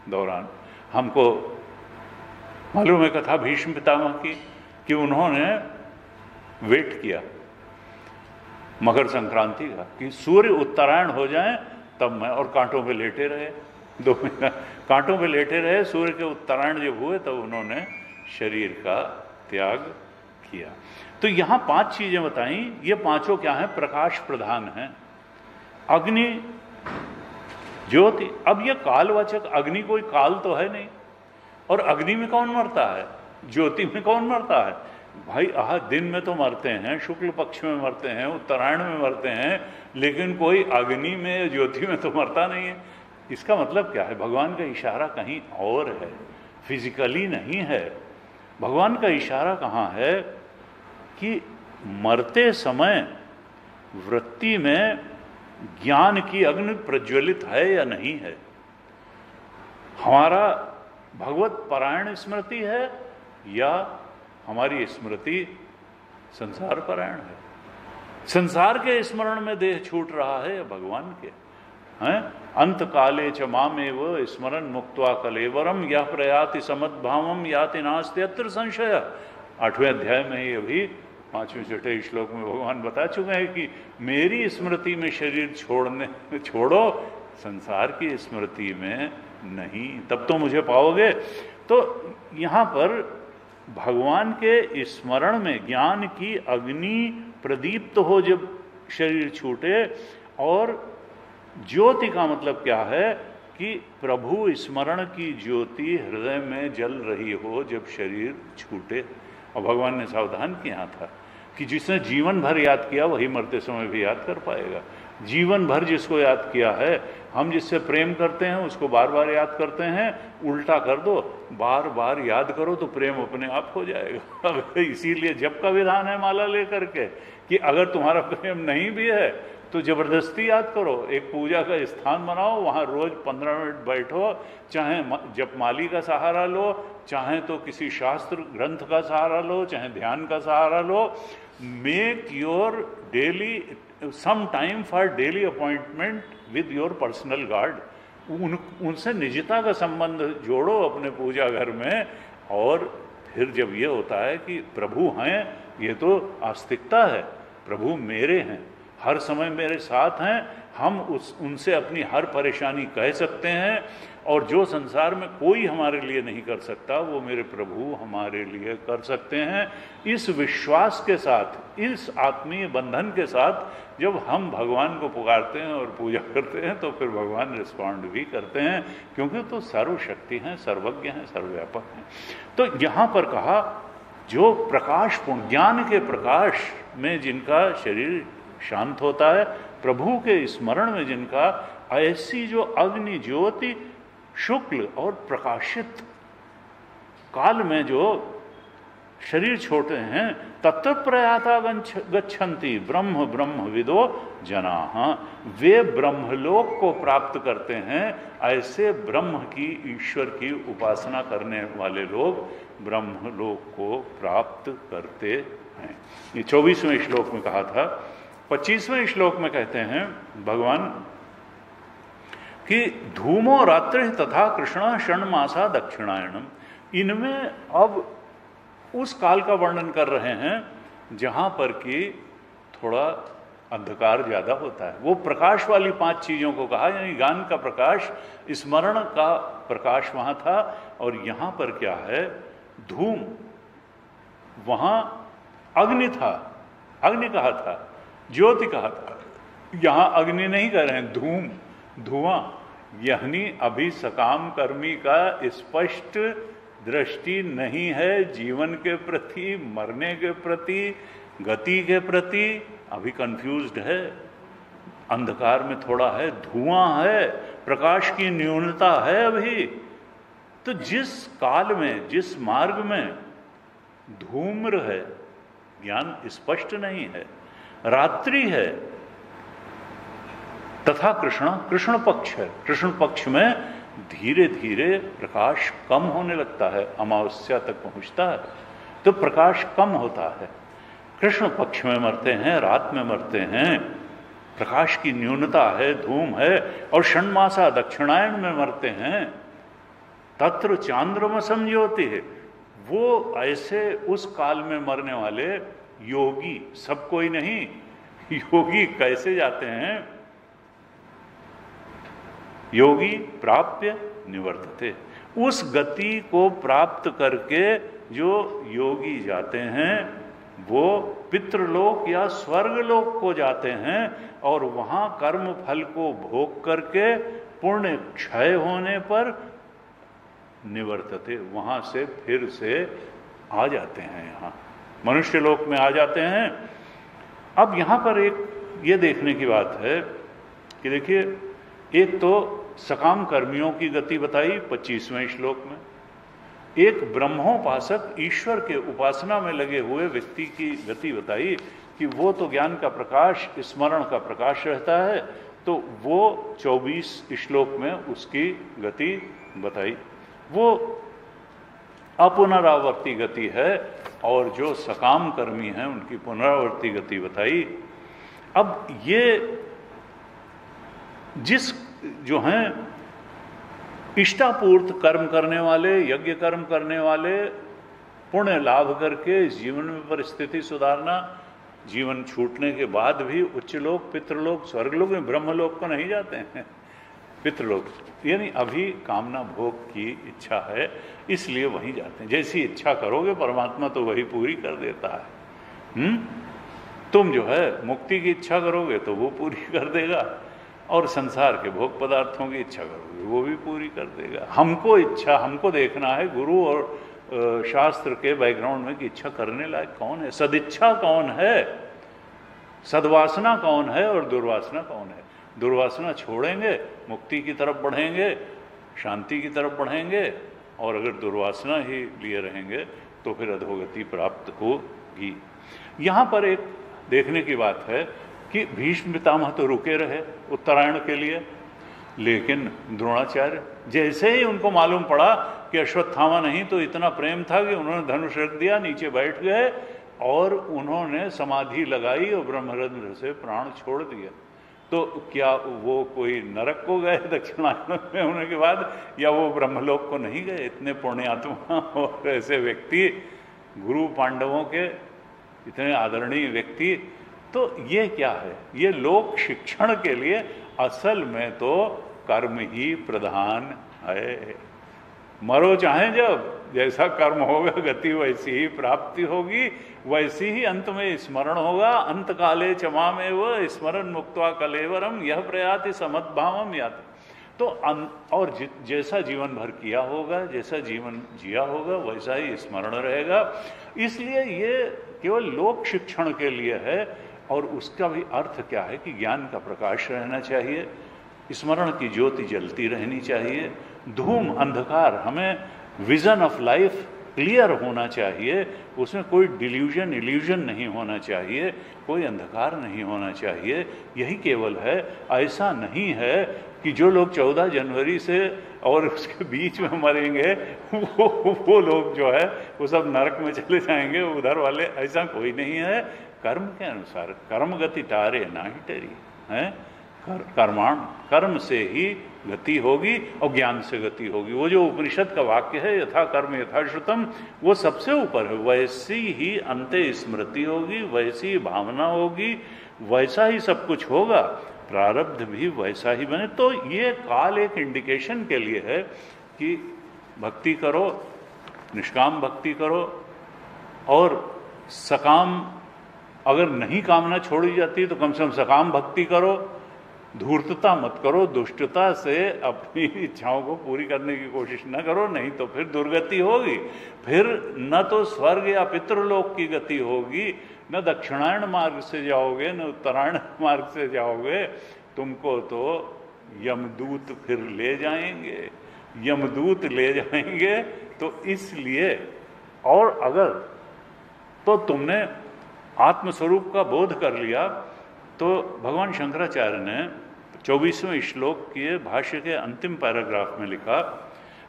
दौरान। हमको मालूम है कथा भीष्म पितामह की, कि उन्होंने वेट किया मकर संक्रांति का कि सूर्य उत्तरायण हो जाए तब मैं, और कांटों पे लेटे रहे 2 महीना, कांटों पे लेटे रहे। सूर्य के उत्तरायण जब हुए तब उन्होंने शरीर का त्याग किया। तो यहां 5 चीजें बताई। ये पांचों क्या है? प्रकाश प्रधान है। अग्नि, ज्योति। अब ये कालवाचक, अग्नि कोई काल तो है नहीं, और अग्नि में कौन मरता है? ज्योति में कौन मरता है? भाई दिन में तो मरते हैं, शुक्ल पक्ष में मरते हैं, उत्तरायण में मरते हैं, लेकिन कोई अग्नि में, ज्योति में तो मरता नहीं है। इसका मतलब क्या है? भगवान का इशारा कहीं और है, फिजिकली नहीं है। भगवान का इशारा कहाँ है? कि मरते समय वृत्ति में ज्ञान की अग्नि प्रज्वलित है या नहीं है। हमारा भगवत परायण स्मृति है या हमारी स्मृति संसार परायण है? संसार के स्मरण में देह छूट रहा है या भगवान के? हैं? अंत काले च मामेव स्मरण मुक्त्वा कलेवरम यह प्रयाति समद्भावम याति नास्ति अत्र संशय। 8वें अध्याय में ही अभी 5वें 6वें श्लोक में भगवान बता चुके हैं कि मेरी स्मृति में शरीर छोड़ो, संसार की स्मृति में नहीं, तब तो मुझे पाओगे। तो यहाँ पर भगवान के स्मरण में ज्ञान की अग्नि प्रदीप्त हो जब शरीर छूटे, और ज्योति का मतलब क्या है? कि प्रभु स्मरण की ज्योति हृदय में जल रही हो जब शरीर छूटे। और भगवान ने सावधान किया था कि जिसने जीवन भर याद किया वही मरते समय भी याद कर पाएगा। जीवन भर जिसको याद किया है, हम जिससे प्रेम करते हैं उसको बार बार याद करते हैं, उल्टा कर दो, बार बार याद करो तो प्रेम अपने आप हो जाएगा। इसीलिए जप का विधान है माला लेकर के, कि अगर तुम्हारा प्रेम नहीं भी है तो जबरदस्ती याद करो। एक पूजा का स्थान बनाओ, वहाँ रोज 15 मिनट बैठो, चाहे जपमाली का सहारा लो, चाहे तो किसी शास्त्र ग्रंथ का सहारा लो, चाहे ध्यान का सहारा लो। Make your daily some time for daily appointment with your personal guard. उनसे निजता का संबंध जोड़ो अपने पूजा घर में। और फिर जब ये होता है कि प्रभु हैं, ये तो आस्तिकता है, प्रभु मेरे हैं, हर समय मेरे साथ हैं, हम उनसे अपनी हर परेशानी कह सकते हैं, और जो संसार में कोई हमारे लिए नहीं कर सकता वो मेरे प्रभु हमारे लिए कर सकते हैं। इस विश्वास के साथ, इस आत्मीय बंधन के साथ जब हम भगवान को पुकारते हैं और पूजा करते हैं तो फिर भगवान रिस्पॉन्ड भी करते हैं, क्योंकि तो सर्वशक्ति हैं, सर्वज्ञ हैं, सर्वव्यापक हैं। तो यहाँ पर कहा जो प्रकाश पूर्ण ज्ञान के प्रकाश में जिनका शरीर शांत होता है, प्रभु के स्मरण में जिनका ऐसी जो अग्नि ज्योति शुक्ल और प्रकाशित काल में जो शरीर छोड़ते हैं, तत्व प्रयाता गच्छन्ति ब्रह्म ब्रह्म विदो जनाः, वे ब्रह्मलोक को प्राप्त करते हैं। ऐसे ब्रह्म की, ईश्वर की उपासना करने वाले लोग ब्रह्मलोक को प्राप्त करते हैं। ये 24वें श्लोक में कहा था। 25वें श्लोक में कहते हैं भगवान कि धूमो रात्रि तथा कृष्ण षण्मासा दक्षिणायनम। इनमें अब उस काल का वर्णन कर रहे हैं जहां पर कि थोड़ा अंधकार ज्यादा होता है। वो प्रकाश वाली 5 चीजों को कहा, यानी ज्ञान का प्रकाश, स्मरण का प्रकाश वहां था। और यहां पर क्या है, धूम, वहां अग्नि था, अग्नि कहा था, ज्योति कहा था। यहां अग्नि नहीं कह रहे हैं, धूम, धुआं। यानी अभी सकाम कर्मी का स्पष्ट दृष्टि नहीं है जीवन के प्रति, मरने के प्रति, गति के प्रति, अभी कंफ्यूज्ड है, अंधकार में थोड़ा है, धुआं है, प्रकाश की न्यूनता है अभी। तो जिस काल में, जिस मार्ग में धूम्र है, ज्ञान स्पष्ट नहीं है, रात्रि है, तथा कृष्ण पक्ष है, कृष्ण पक्ष में धीरे धीरे प्रकाश कम होने लगता है, अमावस्या तक पहुंचता है तो प्रकाश कम होता है। कृष्ण पक्ष में मरते हैं, रात में मरते हैं, प्रकाश की न्यूनता है, धूम है। और षण्मासा दक्षिणायन में मरते हैं, तत्र चांद्रमसम ज्योति है। वो ऐसे उस काल में मरने वाले योगी, सब कोई नहीं, योगी कैसे जाते हैं, योगी प्राप्य निवर्तते, उस गति को प्राप्त करके जो योगी जाते हैं वो पितृलोक या स्वर्गलोक को जाते हैं, और वहां कर्म फल को भोग करके पुण्य क्षय होने पर निवर्तते, वहां से फिर से आ जाते हैं, यहाँ मनुष्य लोक में आ जाते हैं। अब यहां पर एक ये देखने की बात है कि देखिए, एक तो सकाम कर्मियों की गति बताई 25वें श्लोक में, एक ब्रह्मोपासक ईश्वर के उपासना में लगे हुए व्यक्ति की गति बताई कि वो तो ज्ञान का प्रकाश, स्मरण का प्रकाश रहता है, तो वो 24 श्लोक में उसकी गति बताई। वो अपुनरावर्ती गति है, और जो सकाम कर्मी हैं उनकी पुनरावर्ती गति बताई। अब ये जिस जो हैं इष्टापूर्त कर्म करने वाले, यज्ञ कर्म करने वाले, पुण्य लाभ करके जीवन में परिस्थिति सुधारना, जीवन छूटने के बाद भी उच्च लोक, पितृलोक, स्वर्गलोक में, ब्रह्मलोक को नहीं जाते हैं, पितृलोक, यानी अभी कामना भोग की इच्छा है इसलिए वहीं जाते हैं। जैसी इच्छा करोगे परमात्मा तो वही पूरी कर देता है। तुम जो है मुक्ति की इच्छा करोगे तो वो पूरी कर देगा, और संसार के भोग पदार्थों की इच्छा करोगे वो भी पूरी कर देगा। हमको देखना है गुरु और शास्त्र के बैकग्राउंड में कि इच्छा करने लायक कौन है, सदिच्छा कौन है, सद्वासना कौन है और दुर्वासना कौन है। दुर्वासना छोड़ेंगे मुक्ति की तरफ बढ़ेंगे, शांति की तरफ बढ़ेंगे, और अगर दुर्वासना ही लिए रहेंगे तो फिर अधोगति प्राप्त होगी। यहाँ पर एक देखने की बात है कि भीष्म पितामह तो रुके रहे उत्तरायण के लिए, लेकिन द्रोणाचार्य जैसे ही उनको मालूम पड़ा कि अश्वत्थामा नहीं तो इतना प्रेम था कि उन्होंने धनुष रख दिया, नीचे बैठ गए और उन्होंने समाधि लगाई और ब्रह्मरंध्र से प्राण छोड़ दिया। तो क्या वो कोई नरक को गए दक्षिणायन में होने के बाद, या वो ब्रह्मलोक को नहीं गए? इतने पुण्यात्मा और ऐसे व्यक्ति, गुरु पांडवों के इतने आदरणीय व्यक्ति, तो ये क्या है? ये लोक शिक्षण के लिए असल में तो कर्म ही प्रधान है। मरो चाहे जब, जैसा कर्म होगा गति वैसी ही प्राप्ति होगी, वैसी ही अंत में स्मरण होगा। अंत काले चमामेव स्मरण मुक्त्वा कलेवरम यह प्रयाति समद्भावम याति। तो और जैसा जीवन भर किया होगा, जैसा जीवन जिया होगा, वैसा ही स्मरण रहेगा। इसलिए ये केवल लोक शिक्षण के लिए है। और उसका भी अर्थ क्या है कि ज्ञान का प्रकाश रहना चाहिए, स्मरण की ज्योति जलती रहनी चाहिए, धूम अंधकार, हमें विजन ऑफ लाइफ क्लियर होना चाहिए, उसमें कोई डिल्यूजन इल्यूजन नहीं होना चाहिए, कोई अंधकार नहीं होना चाहिए। यही केवल है। ऐसा नहीं है कि जो लोग 14 जनवरी से और उसके बीच में मरेंगे वो लोग जो है वो सब नरक में चले जाएंगे, उधर वाले, ऐसा कोई नहीं है। कर्म के अनुसार, कर्म गति टारे ना ही टरी है। कर्म से ही गति होगी और ज्ञान से गति होगी। वो जो उपनिषद का वाक्य है, यथा कर्म यथा श्रुतम, वो सबसे ऊपर है। वैसी ही अंते स्मृति होगी, वैसी ही भावना होगी, वैसा ही सब कुछ होगा, प्रारब्ध भी वैसा ही बने। तो ये काल एक इंडिकेशन के लिए है कि भक्ति करो, निष्काम भक्ति करो, और सकाम अगर नहीं कामना छोड़ी जाती तो कम से कम सकाम भक्ति करो। धूर्तता मत करो, दुष्टता से अपनी इच्छाओं को पूरी करने की कोशिश न करो, नहीं तो फिर दुर्गति होगी। फिर न तो स्वर्ग या पितृलोक की गति होगी, न दक्षिणायन मार्ग से जाओगे, न उत्तरायण मार्ग से जाओगे। तुमको तो यमदूत फिर ले जाएंगे, यमदूत ले जाएंगे। तो इसलिए, और अगर तो तुमने आत्मस्वरूप का बोध कर लिया, तो भगवान शंकराचार्य ने 24वें श्लोक के भाष्य के अंतिम पैराग्राफ में लिखा,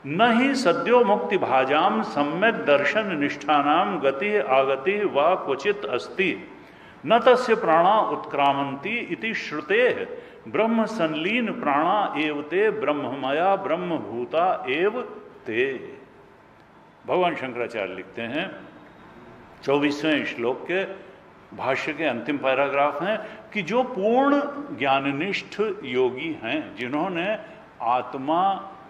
न ही सद्यो मुक्ति भाजाम सम्यक दर्शन निष्ठानाम गति आगति व क्वचित अस्ति, न तस्य प्राणा उत्क्रामंती इति श्रुते ब्रह्म संलीन प्राणा एव ते ब्रह्ममया ब्रह्मभूता एव ते। भगवान शंकराचार्य लिखते हैं 24वें श्लोक के भाष्य के अंतिम पैराग्राफ हैं कि जो पूर्ण ज्ञाननिष्ठ योगी हैं, जिन्होंने आत्मा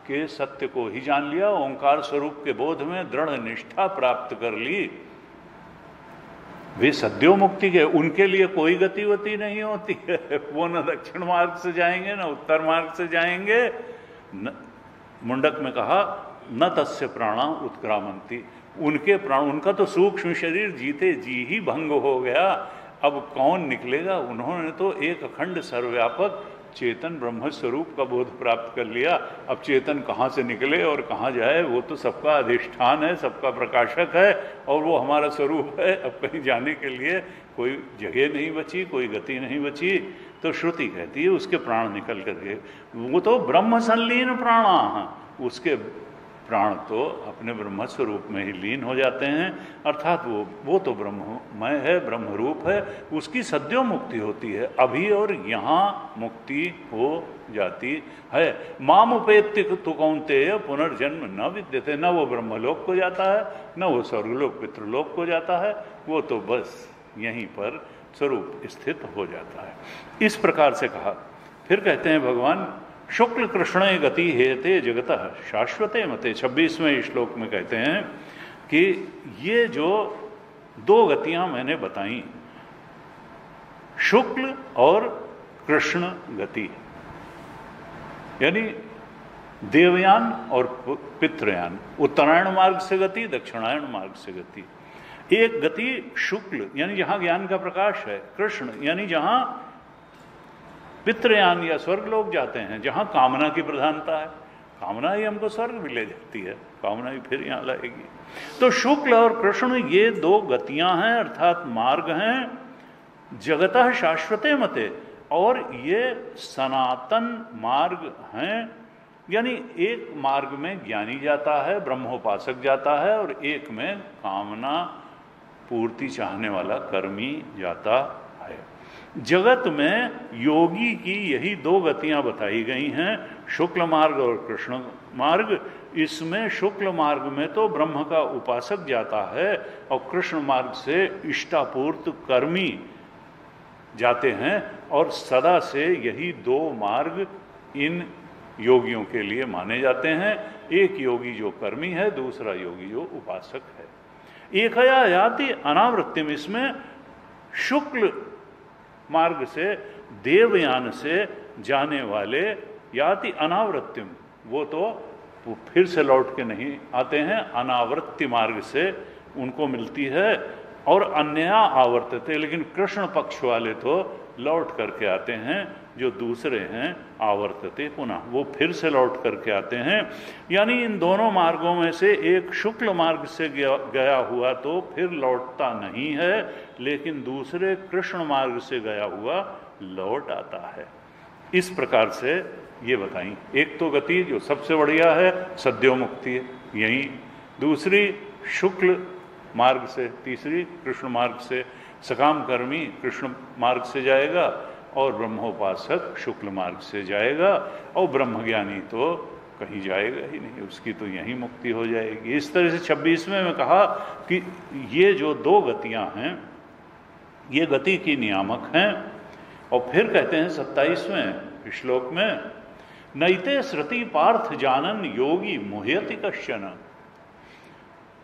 के सत्य को ही जान लिया, ओंकार स्वरूप के बोध में दृढ़ निष्ठा प्राप्त कर ली, वे सद्यो मुक्ति के, उनके लिए कोई गतिवती नहीं होती है। वो न दक्षिण मार्ग से जाएंगे, न उत्तर मार्ग से जाएंगे। मुंडक में कहा न तस्य प्राणा उत्क्रामंती, उनके प्राण, उनका तो सूक्ष्म शरीर जीते जी ही भंग हो गया। अब कौन निकलेगा? उन्होंने तो एक अखंड सर्वव्यापक चेतन ब्रह्म स्वरूप का बोध प्राप्त कर लिया। अब चेतन कहाँ से निकले और कहाँ जाए? वो तो सबका अधिष्ठान है, सबका प्रकाशक है, और वो हमारा स्वरूप है। अब कहीं जाने के लिए कोई जगह नहीं बची, कोई गति नहीं बची। तो श्रुति कहती है उसके प्राण निकल करके, वो तो ब्रह्म संलीन प्राणा, उसके प्राण तो अपने ब्रह्म स्वरूप में ही लीन हो जाते हैं। अर्थात वो तो ब्रह्ममय है, ब्रह्म रूप है, उसकी सद्यो मुक्ति होती है। अभी और यहाँ मुक्ति हो जाती है। माम उपेत्य तु कौन्तेय पुनर्जन्म न विद्यते, न वो ब्रह्मलोक को जाता है, न वो स्वर्गलोक पितृलोक को जाता है, वो तो बस यहीं पर स्वरूप स्थित हो जाता है। इस प्रकार से कहा। फिर कहते हैं भगवान, शुक्ल कृष्ण गति हेते जगतः शाश्वते मते। 26वें श्लोक में कहते हैं कि ये जो दो गतियां मैंने बताई, शुक्ल और कृष्ण गति, यानी देवयान और पितृयान, उत्तरायण मार्ग से गति, दक्षिणायन मार्ग से गति। एक गति शुक्ल यानी जहां ज्ञान का प्रकाश है, कृष्ण यानी जहां पितृयान या स्वर्ग लोग जाते हैं, जहां कामना की प्रधानता है। कामना ही हमको स्वर्ग में ले जाती है, कामना ही फिर यहां लाएगी। तो शुक्ल और कृष्ण ये दो गतियां हैं, अर्थात मार्ग हैं, जगतः शाश्वते मते, और ये सनातन मार्ग हैं। यानी एक मार्ग में ज्ञानी जाता है, ब्रह्मोपासक जाता है, और एक में कामना पूर्ति चाहने वाला कर्मी जाता है। जगत में योगी की यही दो गतियां बताई गई हैं, शुक्ल मार्ग और कृष्ण मार्ग। इसमें शुक्ल मार्ग में तो ब्रह्म का उपासक जाता है, और कृष्ण मार्ग से इष्टापूर्त कर्मी जाते हैं और सदा से यही दो मार्ग इन योगियों के लिए माने जाते हैं। एक योगी जो कर्मी है, दूसरा योगी जो उपासक है। एकया याति अनावृत्तिम, इसमें शुक्ल मार्ग से देवयान से जाने वाले याति अनावृत्तिम, वो तो फिर से लौट के नहीं आते हैं, अनावृत्ति मार्ग से उनको मिलती है। और अन्य आवर्तते, लेकिन कृष्ण पक्ष वाले तो लौट करके आते हैं, जो दूसरे हैं आवर्तते पुनः, वो फिर से लौट करके आते हैं। यानी इन दोनों मार्गों में से एक शुक्ल मार्ग से गया हुआ तो फिर लौटता नहीं है, लेकिन दूसरे कृष्ण मार्ग से गया हुआ लौट आता है। इस प्रकार से ये बताई। एक तो गति जो सबसे बढ़िया है सद्योमुक्ति है यही, दूसरी शुक्ल मार्ग से, तीसरी कृष्ण मार्ग से। सकाम कर्मी कृष्ण मार्ग से जाएगा और ब्रह्मोपासक शुक्ल मार्ग से जाएगा, और ब्रह्मज्ञानी तो कहीं जाएगा ही नहीं, उसकी तो यही मुक्ति हो जाएगी। इस तरह से 26वें में कहा कि ये जो दो गतियां हैं ये गति की नियामक हैं। और फिर कहते हैं 27वें श्लोक में, नैते श्रुति पार्थ जानन योगी मुह्यति कश्चन।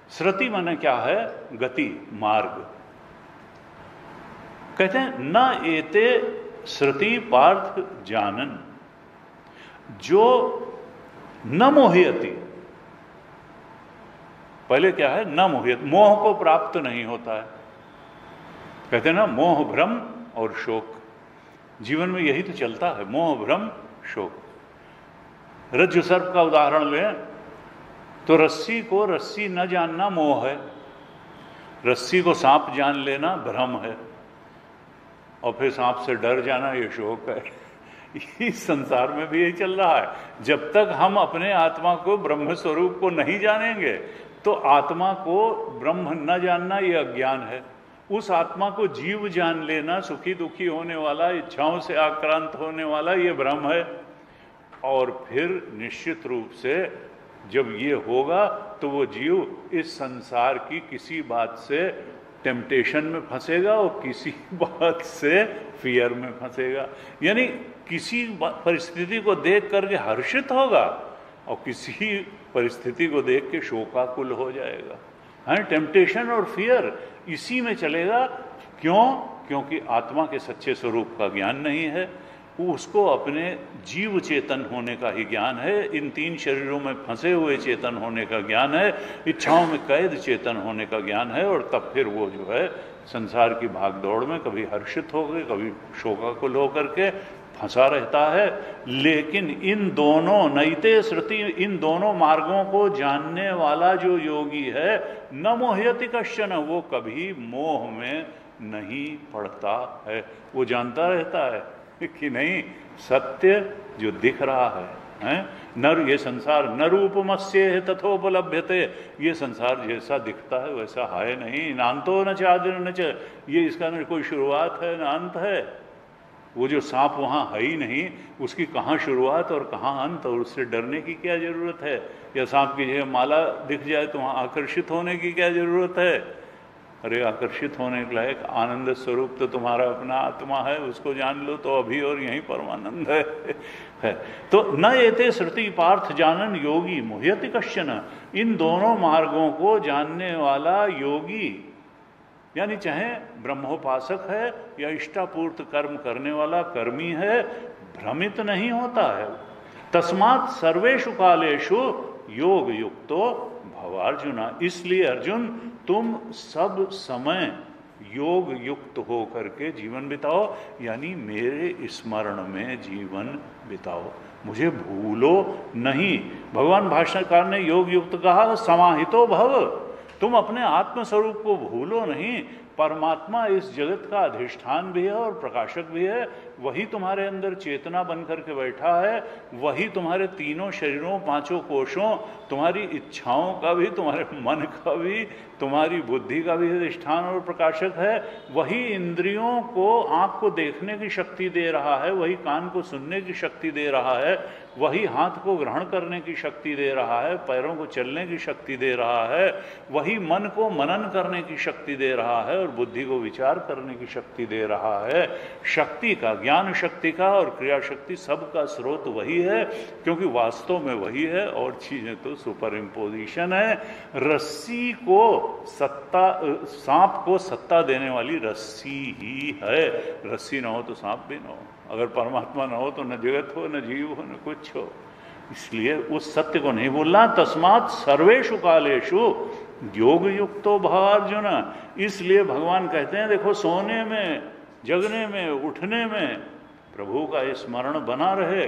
श्रुति माने क्या है? गति, मार्ग। कहते हैं न एते श्रुति पार्थ जानन, जो न मोहयति। पहले क्या है? न मोहयत, मोह को प्राप्त नहीं होता है। कहते हैं ना, मोह भ्रम और शोक, जीवन में यही तो चलता है, मोह भ्रम शोक। रज्जु सर्प का उदाहरण लें तो रस्सी को रस्सी न जानना मोह है, रस्सी को सांप जान लेना भ्रम है, और फिर सांप से डर जाना ये शोक है। इस संसार में भी यही चल रहा है। जब तक हम अपने आत्मा को, ब्रह्म स्वरूप को नहीं जानेंगे तो आत्मा को ब्रह्म न जानना ये अज्ञान है। उस आत्मा को जीव जान लेना, सुखी दुखी होने वाला, इच्छाओं से आक्रांत होने वाला, ये भ्रम है। और फिर निश्चित रूप से जब ये होगा तो वो जीव इस संसार की किसी बात से टेम्पटेशन में फंसेगा और किसी बात से फियर में फंसेगा। यानी किसी परिस्थिति को देख करके हर्षित होगा और किसी परिस्थिति को देख के शोकाकुल हो जाएगा। हाँ, टेम्पटेशन और फियर इसी में चलेगा। क्यों? क्योंकि आत्मा के सच्चे स्वरूप का ज्ञान नहीं है, उसको अपने जीव चेतन होने का ही ज्ञान है, इन तीन शरीरों में फंसे हुए चेतन होने का ज्ञान है, इच्छाओं में कैद चेतन होने का ज्ञान है। और तब फिर वो जो है संसार की भागदौड़ में कभी हर्षित होकर, कभी शोकाकुल होकर के फंसा रहता है। लेकिन इन दोनों नैते श्रुति, इन दोनों मार्गों को जानने वाला जो योगी है, न मोहयति कश्चन, वो कभी मोह में नहीं पड़ता है। वो जानता रहता है कि नहीं, सत्य जो दिख रहा है नर, ये संसार न रूपमस्य तथोपलभ्यते, ये संसार जैसा दिखता है वैसा है नहीं। नान्तो न चादिर न च, ये इसका न कोई शुरुआत है न अंत है। वो जो सांप वहाँ है ही नहीं, उसकी कहाँ शुरुआत और कहाँ अंत, और उससे डरने की क्या जरूरत है? या सांप की जगह माला दिख जाए तो वहाँ आकर्षित होने की क्या जरूरत है? अरे आकर्षित होने के लायक आनंद स्वरूप तो तुम्हारा अपना आत्मा है, उसको जान लो तो अभी और यहीं परमानंद है। तो न एते श्रुति पार्थ जानन योगी मुह्यति कश्चन, इन दोनों मार्गों को जानने वाला योगी, यानी चाहे ब्रह्मोपासक है या इष्टापूर्त कर्म करने वाला कर्मी है, भ्रमित नहीं होता है। तस्मात् सर्वेषु कालेषु योग युक्तो भवार्जुना, इसलिए अर्जुन तुम सब समय योग युक्त हो करके जीवन बिताओ, यानी मेरे स्मरण में जीवन बिताओ, मुझे भूलो नहीं। भगवान भाष्यकार ने योग युक्त कहा, समाहितो भव, तुम अपने आत्मस्वरूप को भूलो नहीं। परमात्मा इस जगत का अधिष्ठान भी है और प्रकाशक भी है, वही तुम्हारे अंदर चेतना बन करके बैठा है, वही तुम्हारे तीनों शरीरों, पांचों कोशों, तुम्हारी इच्छाओं का भी, तुम्हारे मन का भी, तुम्हारी बुद्धि का भी अधिष्ठान और प्रकाशक है। वही इंद्रियों को, आँख को देखने की शक्ति दे रहा है, वही कान को सुनने की शक्ति दे रहा है, वही हाथ को ग्रहण करने की शक्ति दे रहा है, पैरों को चलने की शक्ति दे रहा है, वही मन को मनन करने की शक्ति दे रहा है और बुद्धि को विचार करने की शक्ति दे रहा है। शक्ति का, ज्ञान शक्ति का और क्रिया शक्ति सबका स्रोत वही है, क्योंकि वास्तव में वही है और चीजें तो सुपर इम्पोजिशन है। रस्सी को सत्ता, सांप को सत्ता देने वाली रस्सी ही है। रस्सी ना हो तो सांप भी ना हो, अगर परमात्मा ना हो तो न जगत हो, न जीव हो, न कुछ हो। इसलिए उस सत्य को नहीं भूलना। तस्मात् सर्वेषु कालेषु योग युक्तो भवार्जुन। इसलिए भगवान कहते हैं देखो, सोने में, जगने में, उठने में प्रभु का स्मरण बना रहे।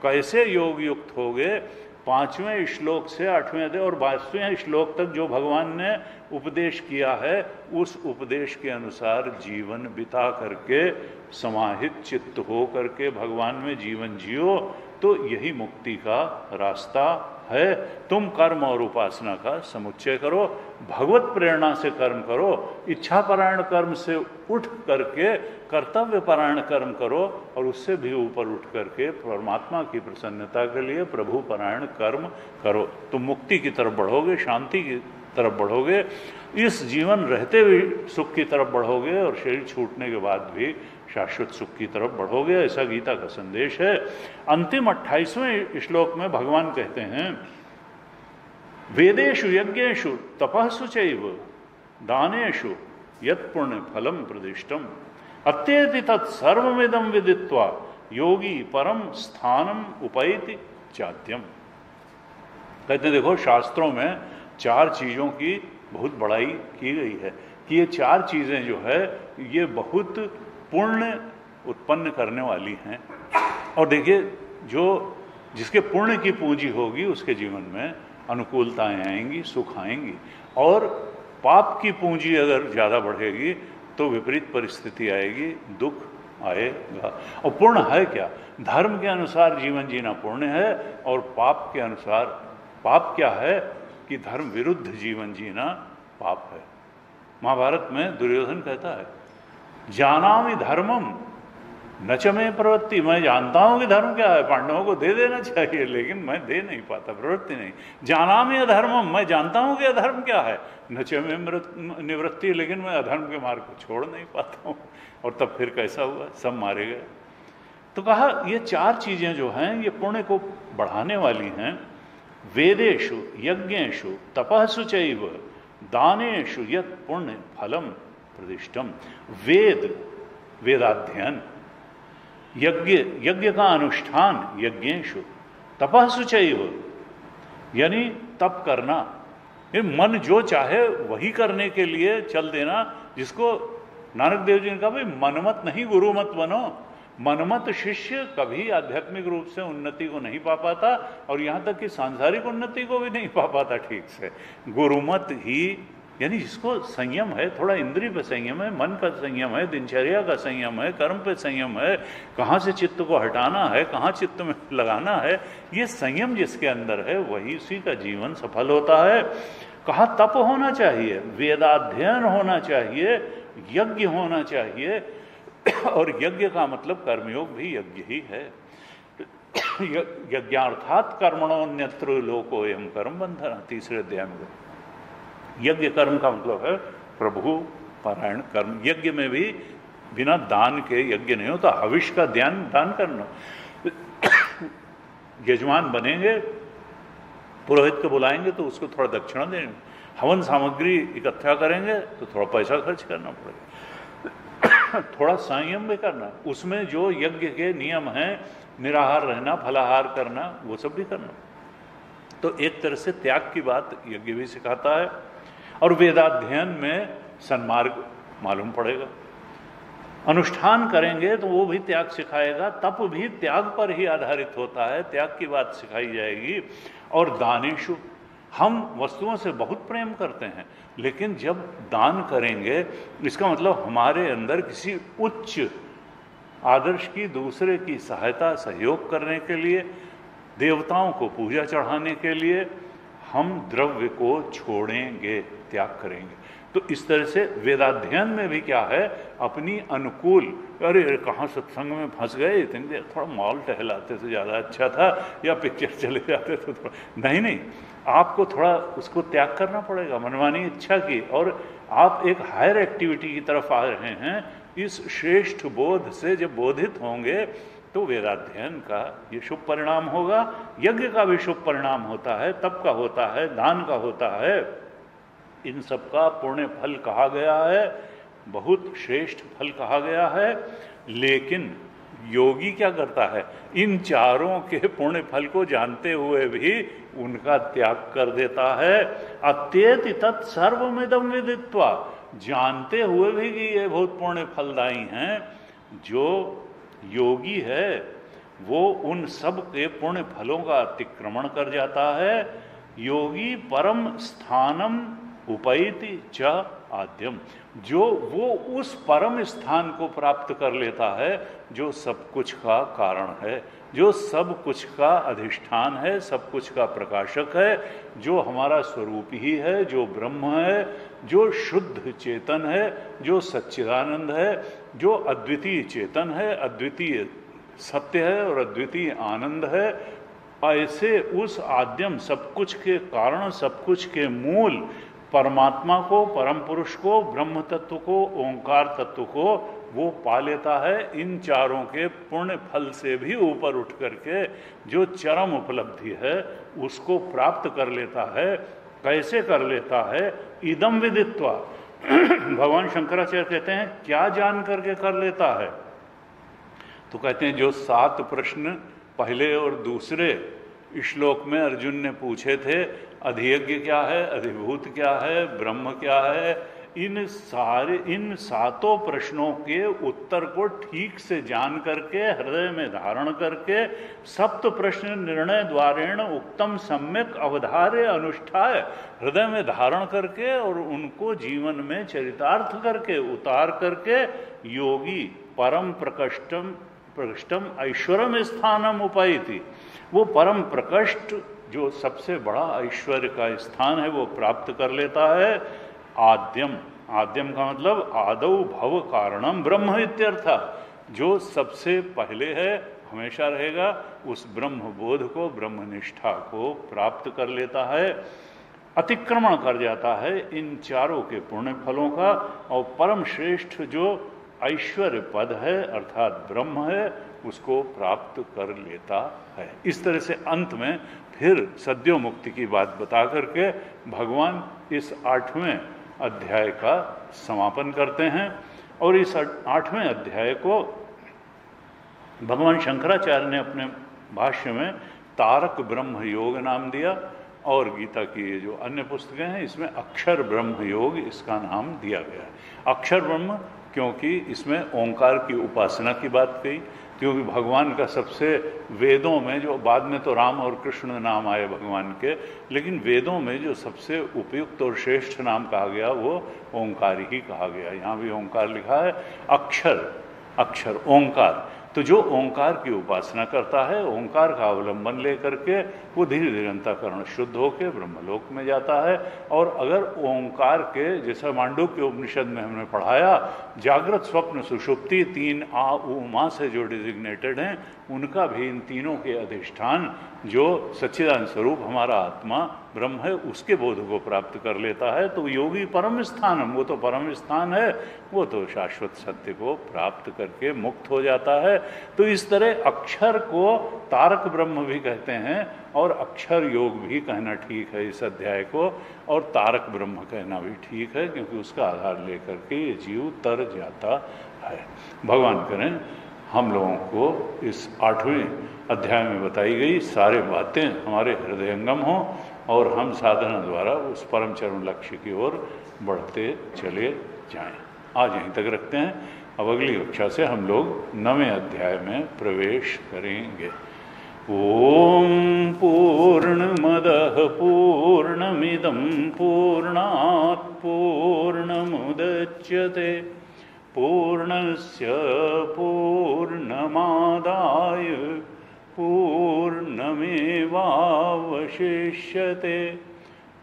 कैसे योग युक्त हो गए? 5वें श्लोक से 8वें अध्याय और 22वें श्लोक तक जो भगवान ने उपदेश किया है, उस उपदेश के अनुसार जीवन बिता करके, समाहित चित्त हो करके भगवान में जीवन जियो, तो यही मुक्ति का रास्ता है। तुम कर्म और उपासना का समुच्चय करो, भगवत प्रेरणा से कर्म करो, इच्छापरायण कर्म से उठ करके कर्तव्य परायण कर्म करो, और उससे भी ऊपर उठ करके परमात्मा की प्रसन्नता के लिए प्रभु परायण कर्म करो। तुम मुक्ति की तरफ बढ़ोगे, शांति की तरफ बढ़ोगे, इस जीवन रहते हुए सुख की तरफ बढ़ोगे और शरीर छूटने के बाद भी शाश्वत सुख की तरफ बढ़ोगे। ऐसा गीता का संदेश है। अंतिम 28वें श्लोक में भगवान कहते हैं, वेदेषु यज्ञेषु तपस्सु चैव दानेषु यत् पुण्य फलम प्रदिष्टम अत्येति तत्सर्वमिदं विदित्वा योगी परम स्थानम उपैति चाद्यम। कहते हैं देखो, शास्त्रों में 4 चीजों की बहुत बड़ाई की गई है कि ये 4 चीजें जो है ये बहुत पुण्य उत्पन्न करने वाली हैं। और देखिए, जो जिसके पुण्य की पूंजी होगी उसके जीवन में अनुकूलताएं आएंगी, सुख आएंगी, और पाप की पूंजी अगर ज़्यादा बढ़ेगी तो विपरीत परिस्थिति आएगी, दुख आएगा। और पुण्य है क्या? धर्म के अनुसार जीवन जीना पुण्य है, और पाप के अनुसार, पाप क्या है कि धर्म विरुद्ध जीवन जीना पाप है। महाभारत में दुर्योधन कहता है, जानामि धर्मम न च में प्रवृत्ति। मैं जानता हूं कि धर्म क्या है, पांडवों को दे देना चाहिए, लेकिन मैं दे नहीं पाता, प्रवृत्ति नहीं। जानामि अधर्मम, मैं जानता हूं कि अधर्म क्या है, न च में निवृत्ति, लेकिन मैं अधर्म के मार्ग को छोड़ नहीं पाता हूं। और तब फिर कैसा हुआ? सब मारे गए। तो कहा ये 4 चीजें जो हैं ये पुण्य को बढ़ाने वाली हैं। वेदेषु यज्ञेषु तपस्सु चैव दानेषु यत् पुण्य फलम प्रदिष्टम। वेद, वेदाध्ययन, यज्ञ का अनुष्ठान, यज्ञेषु तपस्सु चैव, यानी तप करना, ये मन जो चाहे वही करने के लिए चल देना। जिसको नानक देव जी ने कहा, भाई मनमत नहीं गुरुमत बनो। मनमत शिष्य कभी आध्यात्मिक रूप से उन्नति को नहीं पा पाता, और यहां तक कि सांसारिक उन्नति को भी नहीं पा पाता ठीक से। गुरुमत ही, यानी जिसको संयम है, थोड़ा इंद्रिय पे संयम है, मन का संयम है, दिनचर्या का संयम है, कर्म पे संयम है, कहाँ से चित्त को हटाना है, कहाँ चित्त में लगाना है, ये संयम जिसके अंदर है वही उसी का जीवन सफल होता है। कहा तप होना चाहिए, वेदाध्ययन होना चाहिए, यज्ञ होना चाहिए, और यज्ञ का मतलब कर्मयोग भी यज्ञ ही है। यज्ञार्थात कर्मणोन्यत्र लोकोयम कर्म बंधन, 3रे अध्याय में। यज्ञ कर्म का मतलब है प्रभु पारायण कर्म। यज्ञ में भी बिना दान के यज्ञ नहीं होता। हविष का दान करना, यजमान बनेंगे, पुरोहित को बुलाएंगे तो उसको थोड़ा दक्षिणा देंगे, हवन सामग्री इकट्ठा करेंगे तो थोड़ा पैसा खर्च करना पड़ेगा, थोड़ा संयम भी करना, उसमें जो यज्ञ के नियम हैं, निराहार रहना, फलाहार करना, वो सब भी करना। तो एक तरह से त्याग की बात यज्ञ भी सिखाता है। और वेदाध्ययन में सन्मार्ग मालूम पड़ेगा। अनुष्ठान करेंगे तो वो भी त्याग सिखाएगा, तप भी त्याग पर ही आधारित होता है, त्याग की बात सिखाई जाएगी। और दानेशु, हम वस्तुओं से बहुत प्रेम करते हैं, लेकिन जब दान करेंगे इसका मतलब हमारे अंदर किसी उच्च आदर्श की, दूसरे की सहायता सहयोग करने के लिए, देवताओं को पूजा चढ़ाने के लिए हम द्रव्य को छोड़ेंगे, त्याग करेंगे। तो इस तरह से वेदाध्ययन में भी क्या है, अपनी अनुकूल, अरे कहाँ सत्संग में फंस गए, इतनी देर थोड़ा मॉल टहलाते तो ज़्यादा अच्छा था, या पिक्चर चले जाते तो थोड़ा, नहीं, आपको थोड़ा उसको त्याग करना पड़ेगा, मनमानी इच्छा की, और आप एक हायर एक्टिविटी की तरफ आ रहे हैं। इस श्रेष्ठ बोध से जब बोधित होंगे तो वेदाध्ययन का ये शुभ परिणाम होगा, यज्ञ का भी शुभ परिणाम होता है, तप का होता है, दान का होता है, इन सब का पुण्य फल कहा गया है, बहुत श्रेष्ठ फल कहा गया है। लेकिन योगी क्या करता है, इन चारों के पुण्य फल को जानते हुए भी उनका त्याग कर देता है। अत्येति तत्सर्वमिदं विदित्वा, जानते हुए भी कि ये बहुत पुण्य फलदायी हैं, जो योगी है वो उन सब के पुण्य फलों का अतिक्रमण कर जाता है। योगी परम स्थानम उपैति च आद्यम, जो वो उस परम स्थान को प्राप्त कर लेता है जो सब कुछ का कारण है, जो सब कुछ का अधिष्ठान है, सब कुछ का प्रकाशक है, जो हमारा स्वरूप ही है, जो ब्रह्म है, जो शुद्ध चेतन है, जो सच्चिदानंद है, जो अद्वितीय चेतन है, अद्वितीय सत्य है और अद्वितीय आनंद है। ऐसे उस आद्यम, सब कुछ के कारण, सब कुछ के मूल परमात्मा को, परम पुरुष को, ब्रह्म तत्व को, ओंकार तत्व को वो पा लेता है। इन चारों के पुण्य फल से भी ऊपर उठ करके जो चरम उपलब्धि है उसको प्राप्त कर लेता है। कैसे कर लेता है? इदम विदित्वा, भगवान शंकराचार्य कहते हैं क्या जान करके कर लेता है? तो कहते हैं जो 7 प्रश्न पहले और दूसरे श्लोक में अर्जुन ने पूछे थे, अधियज्ञ क्या है, अधिभूत क्या है, ब्रह्म क्या है, इन 7 प्रश्नों के उत्तर को ठीक से जान करके, हृदय में धारण करके, 7 प्रश्न निर्णय द्वारेण उक्तम सम्यक अवधार्य अनुष्ठाय, हृदय में धारण करके और उनको जीवन में चरितार्थ करके, उतार करके, योगी परम प्रकृष्टम ऐश्वर्यम स्थानम उपैति, वो परम प्रकृष्ट जो सबसे बड़ा ऐश्वर्य का स्थान है वो प्राप्त कर लेता है। आद्यम, आद्यम का मतलब आदौ भव कारणम ब्रह्म इत्यर्थ, जो सबसे पहले है, हमेशा रहेगा, उस ब्रह्म बोध को, ब्रह्मनिष्ठा को प्राप्त कर लेता है, अतिक्रमण कर जाता है इन चारों के पुण्य फलों का, और परम श्रेष्ठ जो ऐश्वर्य पद है अर्थात ब्रह्म है उसको प्राप्त कर लेता है। इस तरह से अंत में फिर सद्यो मुक्ति की बात बता करके भगवान इस 8वें अध्याय का समापन करते हैं। और इस 8वें अध्याय को भगवान शंकराचार्य ने अपने भाष्य में तारक ब्रह्म योग नाम दिया, और गीता की ये जो अन्य पुस्तकें हैं इसमें अक्षर ब्रह्म योग इसका नाम दिया गया है। अक्षर ब्रह्म क्योंकि इसमें ओंकार की उपासना की बात कही, क्योंकि भगवान का सबसे वेदों में, जो बाद में तो राम और कृष्ण नाम आए भगवान के, लेकिन वेदों में जो सबसे उपयुक्त और श्रेष्ठ नाम कहा गया वो ओंकार ही कहा गया। यहाँ भी ओंकार लिखा है, अक्षर, अक्षर ओंकार। तो जो ओंकार की उपासना करता है, ओंकार का अवलंबन लेकर के वो धीरे धीरे अंतःकरण शुद्ध होकर ब्रह्मलोक में जाता है। और अगर ओंकार के, जैसा मांडुक्य उपनिषद में हमने पढ़ाया, जागृत स्वप्न सुषुप्ति 3 आ उ मा से जो डिजिग्नेटेड हैं, उनका भी इन तीनों के अधिष्ठान जो सच्चिदानंद स्वरूप हमारा आत्मा ब्रह्म है उसके बोध को प्राप्त कर लेता है। तो योगी परम स्थानम, वो तो परम स्थान है, वो तो शाश्वत सत्य को प्राप्त करके मुक्त हो जाता है। तो इस तरह अक्षर को तारक ब्रह्म भी कहते हैं और अक्षर योग भी कहना ठीक है इस अध्याय को, और तारक ब्रह्म कहना भी ठीक है, क्योंकि उसका आधार लेकर के ये जीव तर जाता है। भगवान करें हम लोगों को इस 8वें अध्याय में बताई गई सारे बातें हमारे हृदयंगम हों और हम साधना द्वारा उस परम चरम लक्ष्य की ओर बढ़ते चले जाएं। आज यहीं तक रखते हैं। अब अगली कक्षा से हम लोग 9वें अध्याय में प्रवेश करेंगे। ओम पूर्णमदः पूर्णमिदं पूर्णात् पूर्णमुदच्यते पूर्णस्य पूर्णमादाय पूर्णमेवावशिष्यते।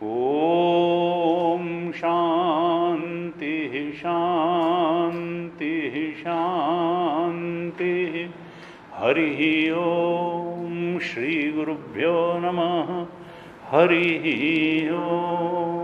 ओम शांति हरिः ओम श्री गुरुभ्यो नमः। हरिः ओम।